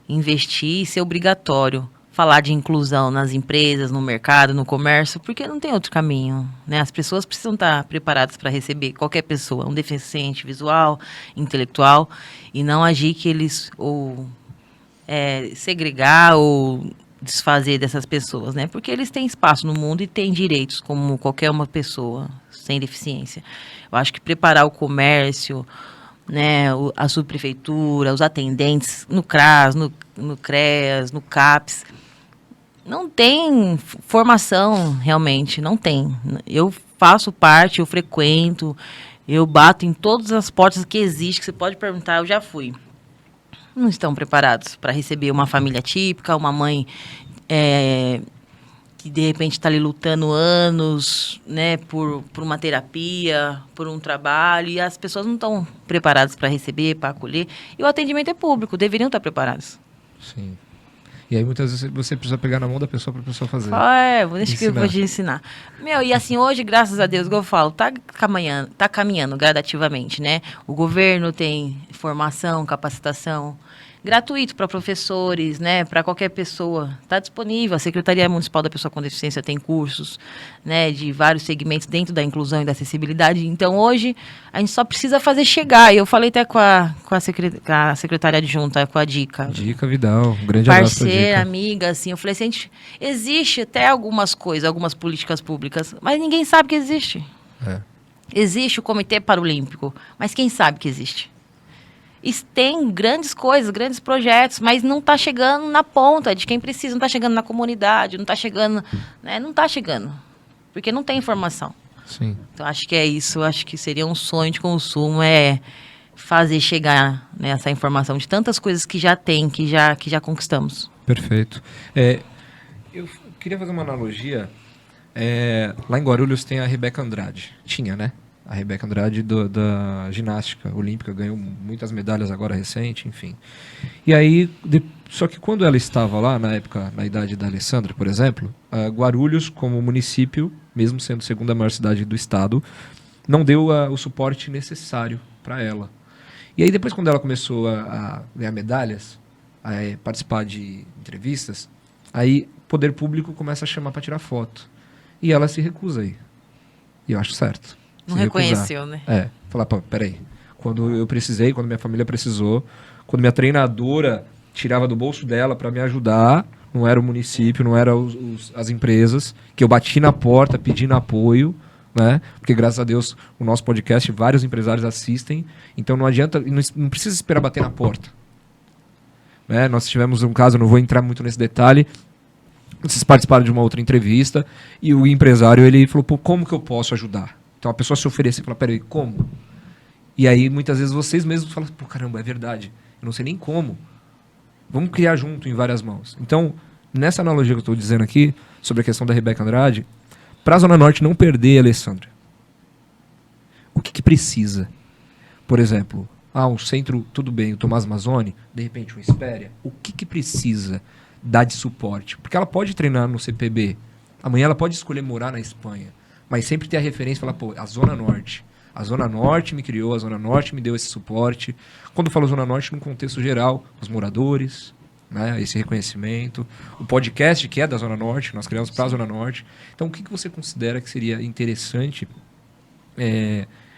investir e ser obrigatório. Falar de inclusão nas empresas, no mercado, no comércio, porque não tem outro caminho, né? As pessoas precisam estar preparadas para receber qualquer pessoa, um deficiente visual, intelectual, e não agir que eles segregar ou desfazer dessas pessoas, né? Porque eles têm espaço no mundo e têm direitos como qualquer uma pessoa sem deficiência. Eu acho que preparar o comércio, né, a subprefeitura, os atendentes no CRAS, no CREAS, no CAPS, não tem formação, realmente, não tem. Eu faço parte, eu frequento, eu bato em todas as portas que existem, que você pode perguntar, eu já fui. Não estão preparados para receber uma família típica, uma mãe que de repente está ali lutando anos, né, por uma terapia, por um trabalho, e as pessoas não estão preparadas para receber, para acolher. E o atendimento é público, deveriam estar preparados. Sim. E aí muitas vezes você precisa pegar na mão da pessoa para a pessoa fazer. Deixa que eu vou te ensinar. E assim, hoje, graças a Deus, igual eu falo, tá caminhando gradativamente, né? O governo tem formação, capacitação gratuito para professores, né? Para qualquer pessoa. Está disponível. A Secretaria Municipal da Pessoa com Deficiência tem cursos, né? De vários segmentos dentro da inclusão e da acessibilidade. Então, hoje, a gente só precisa fazer chegar. E eu falei até com a secretária adjunta, com a Dica. Dica Vidal, um grande abraço pra Parceira, Dica. amiga, assim. Eu falei assim, existe até algumas coisas, algumas políticas públicas, mas ninguém sabe que existe. Existe o Comitê Paralímpico, mas quem sabe que existe? Tem grandes coisas, grandes projetos, mas não está chegando na ponta de quem precisa, não está chegando na comunidade, não está chegando, né? Não está chegando, porque não tem informação. Sim. Então, acho que é isso, acho que seria um sonho de consumo, fazer chegar, né, essa informação de tantas coisas que já tem, que já conquistamos. Perfeito. Eu queria fazer uma analogia. Lá em Guarulhos tem a Rebeca Andrade. Tinha, né? A Rebeca Andrade da ginástica olímpica, ganhou muitas medalhas agora recente, enfim. E aí, só que quando ela estava lá, na época, na idade da Alessandra, por exemplo, Guarulhos, como município, mesmo sendo a segunda maior cidade do estado, não deu o suporte necessário para ela. E aí depois, quando ela começou a ganhar medalhas, a participar de entrevistas, aí o poder público começa a chamar para tirar foto. E ela se recusa aí. E eu acho certo. Não reconheceu, né? Falar, peraí. Quando eu precisei, quando minha família precisou, quando minha treinadora tirava do bolso dela para me ajudar, não era o município, não era as empresas, que eu bati na porta pedindo apoio, né? Porque graças a Deus o nosso podcast, vários empresários assistem, então não adianta, não precisa esperar bater na porta. Né? Nós tivemos um caso, não vou entrar muito nesse detalhe, vocês participaram de uma outra entrevista e o empresário ele falou, como que eu posso ajudar? Então a pessoa se oferece e fala, peraí, como? E aí muitas vezes vocês mesmos falam, caramba, é verdade, eu não sei nem como. Vamos criar junto em várias mãos. Então, nessa analogia que eu estou dizendo aqui, sobre a questão da Rebeca Andrade, para a Zona Norte não perder a Alessandra, o que precisa? Por exemplo, um centro, tudo bem, o Tomás Mazzoni, de repente um Espéria, o que precisa dar de suporte? Porque ela pode treinar no CPB, amanhã ela pode escolher morar na Espanha, mas sempre ter a referência e falar, a Zona Norte. A Zona Norte me criou, a Zona Norte me deu esse suporte. Quando eu falo Zona Norte, num contexto geral, os moradores, né, esse reconhecimento. O podcast, que é da Zona Norte, nós criamos para a Zona Norte. Então, o que você considera que seria interessante?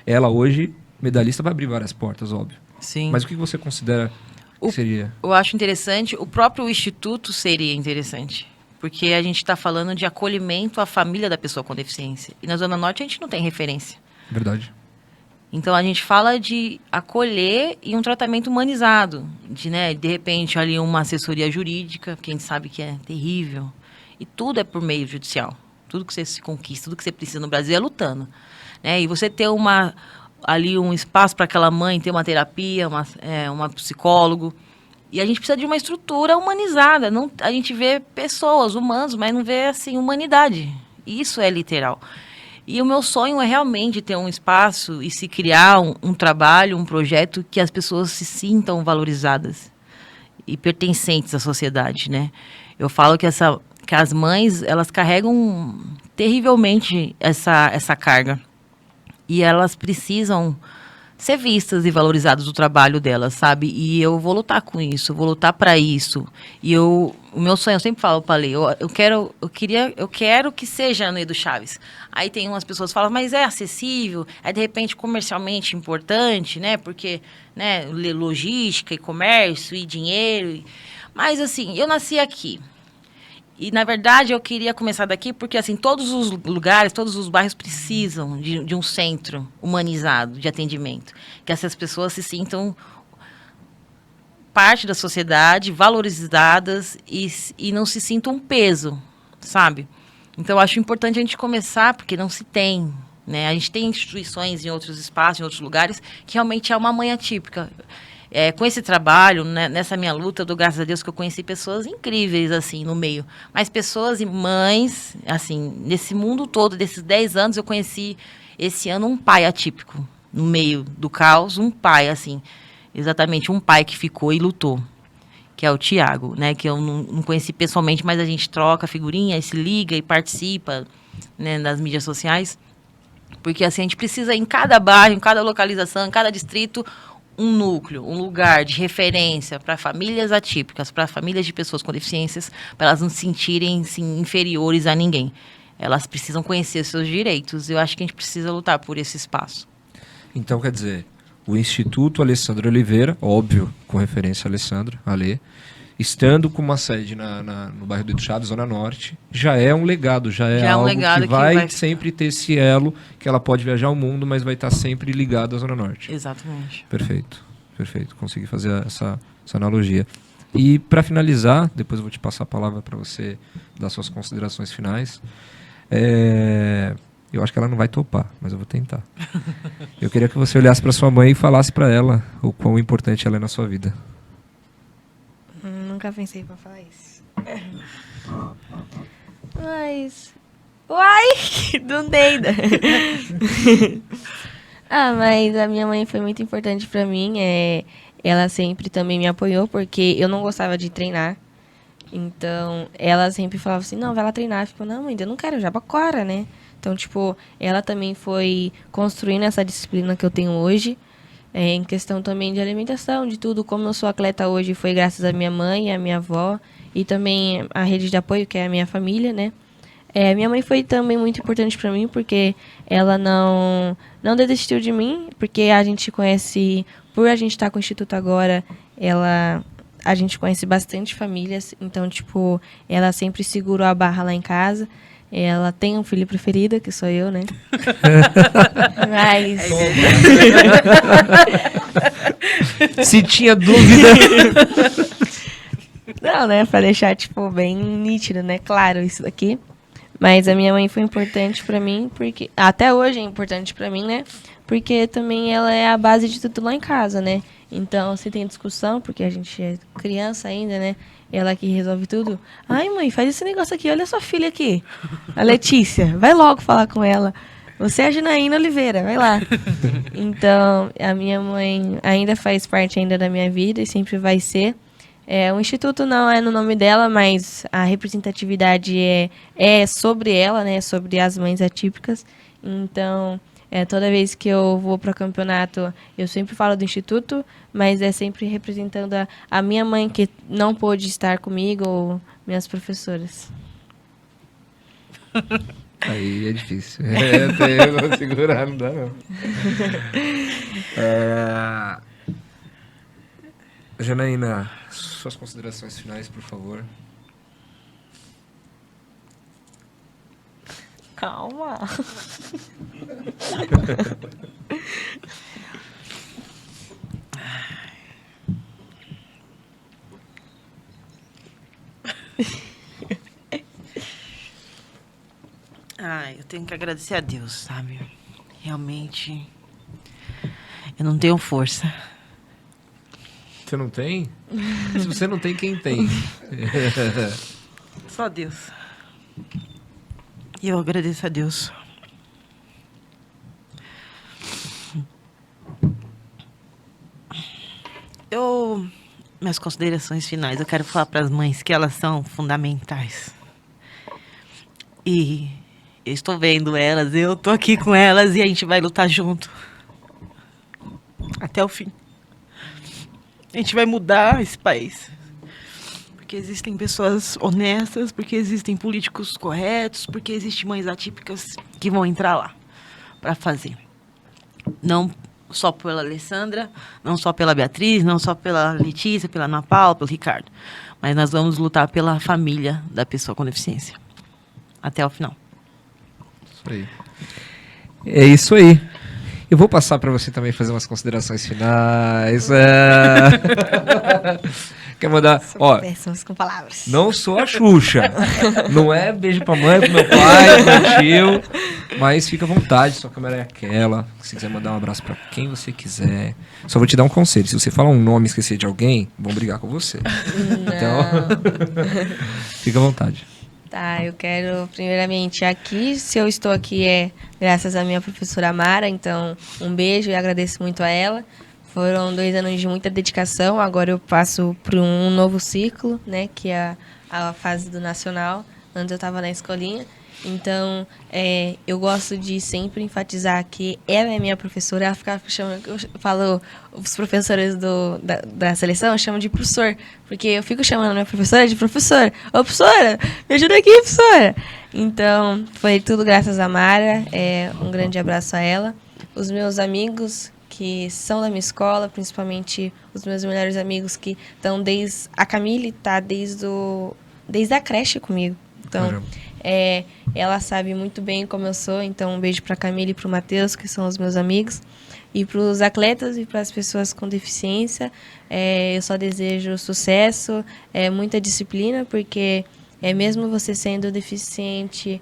Ela hoje, medalhista, vai abrir várias portas, óbvio. Sim. Mas o que você considera que seria? Eu acho interessante, o próprio Instituto seria interessante. Porque a gente está falando de acolhimento à família da pessoa com deficiência. E na Zona Norte a gente não tem referência. Verdade. Então a gente fala de acolher e um tratamento humanizado. De repente, ali uma assessoria jurídica, que a gente sabe que é terrível. E tudo é por meio judicial. Tudo que você se conquista, tudo que você precisa no Brasil é lutando. Né? E você ter ali um espaço para aquela mãe ter uma terapia, uma psicólogo. E a gente precisa de uma estrutura humanizada. Não, a gente vê pessoas, humanos, mas não vê assim, humanidade. Isso é literal. E o meu sonho é realmente ter um espaço e se criar um trabalho, um projeto que as pessoas se sintam valorizadas e pertencentes à sociedade, né? Eu falo que as mães, elas carregam terrivelmente essa carga. E elas precisam ser vistas e valorizadas do trabalho delas, sabe? E eu vou lutar com isso, vou lutar para isso. E o meu sonho, eu sempre falo para Lê, eu quero que seja no Edu Chaves. Aí tem umas pessoas que falam, mas é acessível, é de repente comercialmente importante, né? Porque, né, logística e comércio e dinheiro. Mas assim, eu nasci aqui. E, na verdade, eu queria começar daqui porque, assim, todos os lugares, todos os bairros precisam de um centro humanizado de atendimento. Que essas pessoas se sintam parte da sociedade, valorizadas e não se sintam um peso, sabe? Então, eu acho importante a gente começar, porque não se tem, né? A gente tem instituições em outros espaços, em outros lugares, que realmente é uma mãe atípica. Com esse trabalho, né, nessa minha luta, eu dou graças a Deus que eu conheci pessoas incríveis, assim, no meio. Mas pessoas e mães, assim, nesse mundo todo, desses 10 anos, eu conheci esse ano um pai atípico. No meio do caos, um pai, assim, exatamente, um pai que ficou e lutou. Que é o Tiago, né, que eu não conheci pessoalmente, mas a gente troca figurinha, se liga e participa, né, nas mídias sociais. Porque, assim, a gente precisa, em cada bairro, em cada localização, em cada distrito, um núcleo, um lugar de referência para famílias atípicas, para famílias de pessoas com deficiências, para elas não se sentirem assim, inferiores a ninguém. Elas precisam conhecer seus direitos. Eu acho que a gente precisa lutar por esse espaço. Então, quer dizer, o Instituto Alessandro Oliveira, óbvio, com referência a Alessandro, Alê, estando com uma sede no bairro do Chaves, Zona Norte, já é um legado, já é algo que vai sempre ter esse elo, que ela pode viajar o mundo, mas vai estar sempre ligado à Zona Norte. Exatamente. Perfeito, perfeito. Consegui fazer essa analogia. E para finalizar, depois eu vou te passar a palavra para você dar suas considerações finais. Eu acho que ela não vai topar, mas eu vou tentar. Eu queria que você olhasse para sua mãe e falasse para ela o quão importante ela é na sua vida. Nunca pensei pra falar isso. Mas... Uai! Não dei. Mas a minha mãe foi muito importante pra mim. Ela sempre também me apoiou, porque eu não gostava de treinar. Então, ela sempre falava assim, não, vai lá treinar. Eu fico, não, mãe, eu não quero, já bacora, né? Então, tipo, ela também foi construindo essa disciplina que eu tenho hoje. Em questão também de alimentação, de tudo. Como eu sou atleta hoje, foi graças à minha mãe, à minha avó e também à rede de apoio, que é a minha família, né? Minha mãe foi também muito importante para mim, porque ela não desistiu de mim, porque a gente conhece, por a gente estar com o Instituto agora, a gente conhece bastante famílias, então, tipo, ela sempre segurou a barra lá em casa. Ela tem um filho preferido, que sou eu, né? Mas... Se tinha dúvida... Não, né? Pra deixar, tipo, bem nítido, né? Claro, isso daqui. Mas a minha mãe foi importante pra mim, porque... Até hoje é importante pra mim, né? Porque também ela é a base de tudo lá em casa, né? Então, se tem discussão, porque a gente é criança ainda, né? Ela que resolve tudo. Ai, mãe, faz esse negócio aqui. Olha a sua filha aqui. A Letícia. Vai logo falar com ela. Você é a Janaína Oliveira. Vai lá. Então, a minha mãe ainda faz parte ainda da minha vida e sempre vai ser. O Instituto não é no nome dela, mas a representatividade é sobre ela, né? Sobre as mães atípicas. Então... toda vez que eu vou para o campeonato, eu sempre falo do Instituto, mas é sempre representando a minha mãe, que não pôde estar comigo, ou minhas professoras. Aí é difícil. Eu não vou segurar, não dá não. Janaína, suas considerações finais, por favor. Calma. Eu tenho que agradecer a Deus, sabe? Realmente, eu não tenho força. Você não tem? Se você não tem, quem tem? Só Deus. E eu agradeço a Deus. Minhas considerações finais, eu quero falar para as mães que elas são fundamentais. E eu estou vendo elas, eu estou aqui com elas e a gente vai lutar junto. Até o fim. A gente vai mudar esse país. Porque existem pessoas honestas, porque existem políticos corretos, porque existem mães atípicas que vão entrar lá para fazer. Não só pela Alessandra, não só pela Beatriz, não só pela Letícia, pela Ana Paula, pelo Ricardo. Mas nós vamos lutar pela família da pessoa com deficiência. Até o final. Isso aí. É isso aí. Eu vou passar para você também fazer umas considerações finais. Quer mandar? Ó, Péssimos com palavras. não sou a Xuxa. Não é beijo pra mãe, pro meu pai, pro meu tio. Mas fica à vontade, sua câmera é aquela. Se quiser mandar um abraço pra quem você quiser. Só vou te dar um conselho. Se você falar um nome e esquecer de alguém, vão brigar com você. Então, fica à vontade. Tá, eu quero primeiramente aqui, se eu estou aqui é graças à minha professora Mara, então um beijo e agradeço muito a ela. Foram 2 anos de muita dedicação, agora eu passo para um novo ciclo, né, que é a fase do nacional. Antes eu estava na escolinha, então eu gosto de sempre enfatizar que ela é minha professora. Ela ficava chamando, eu falo, os professores da seleção eu chamo de professor, porque eu fico chamando a minha professora de professora. Ô, professora, me ajuda aqui, professora. Então, foi tudo graças a Mara, um grande abraço a ela. Os meus amigos que são da minha escola, principalmente os meus melhores amigos que estão desde... A Camille está desde a creche comigo. Então, ela sabe muito bem como eu sou. Então, um beijo para a Camille e para o Matheus, que são os meus amigos. E para os atletas e para as pessoas com deficiência, eu só desejo sucesso, muita disciplina, porque mesmo você sendo deficiente,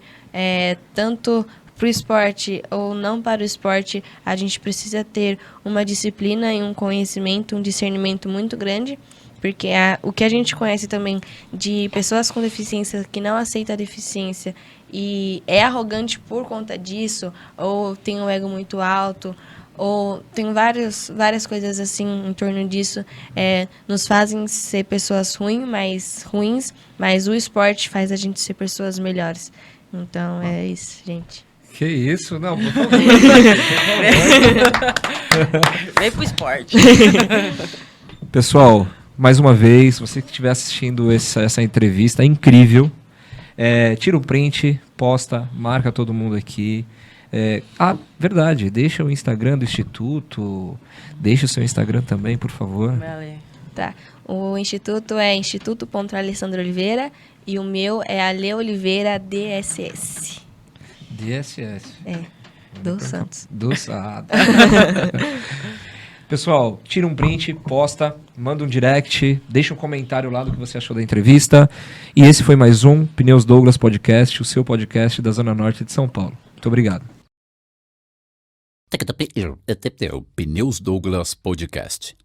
tanto para o esporte ou não para o esporte, a gente precisa ter uma disciplina e um conhecimento, um discernimento muito grande, porque o que a gente conhece também de pessoas com deficiência que não aceitam a deficiência e é arrogante por conta disso, ou tem um ego muito alto, ou tem várias coisas assim em torno disso, nos fazem ser pessoas ruins, mas o esporte faz a gente ser pessoas melhores. Então é isso, gente. Que isso? Não, por favor. Vem pro esporte. Pessoal, mais uma vez, você que estiver assistindo essa entrevista, é incrível. Tira o print, posta, marca todo mundo aqui. Verdade, deixa o Instagram do Instituto, deixa o seu Instagram também, por favor. Valeu. Tá. O Instituto é Instituto.Alessandra Oliveira e o meu é Ale Oliveira DSS. DSS. Do Santos. Do Santos. Pessoal, tira um print, posta, manda um direct, deixa um comentário lá do que você achou da entrevista. E esse foi mais um Pneus Douglas Podcast, o seu podcast da Zona Norte de São Paulo. Muito obrigado. Pneus Douglas Podcast.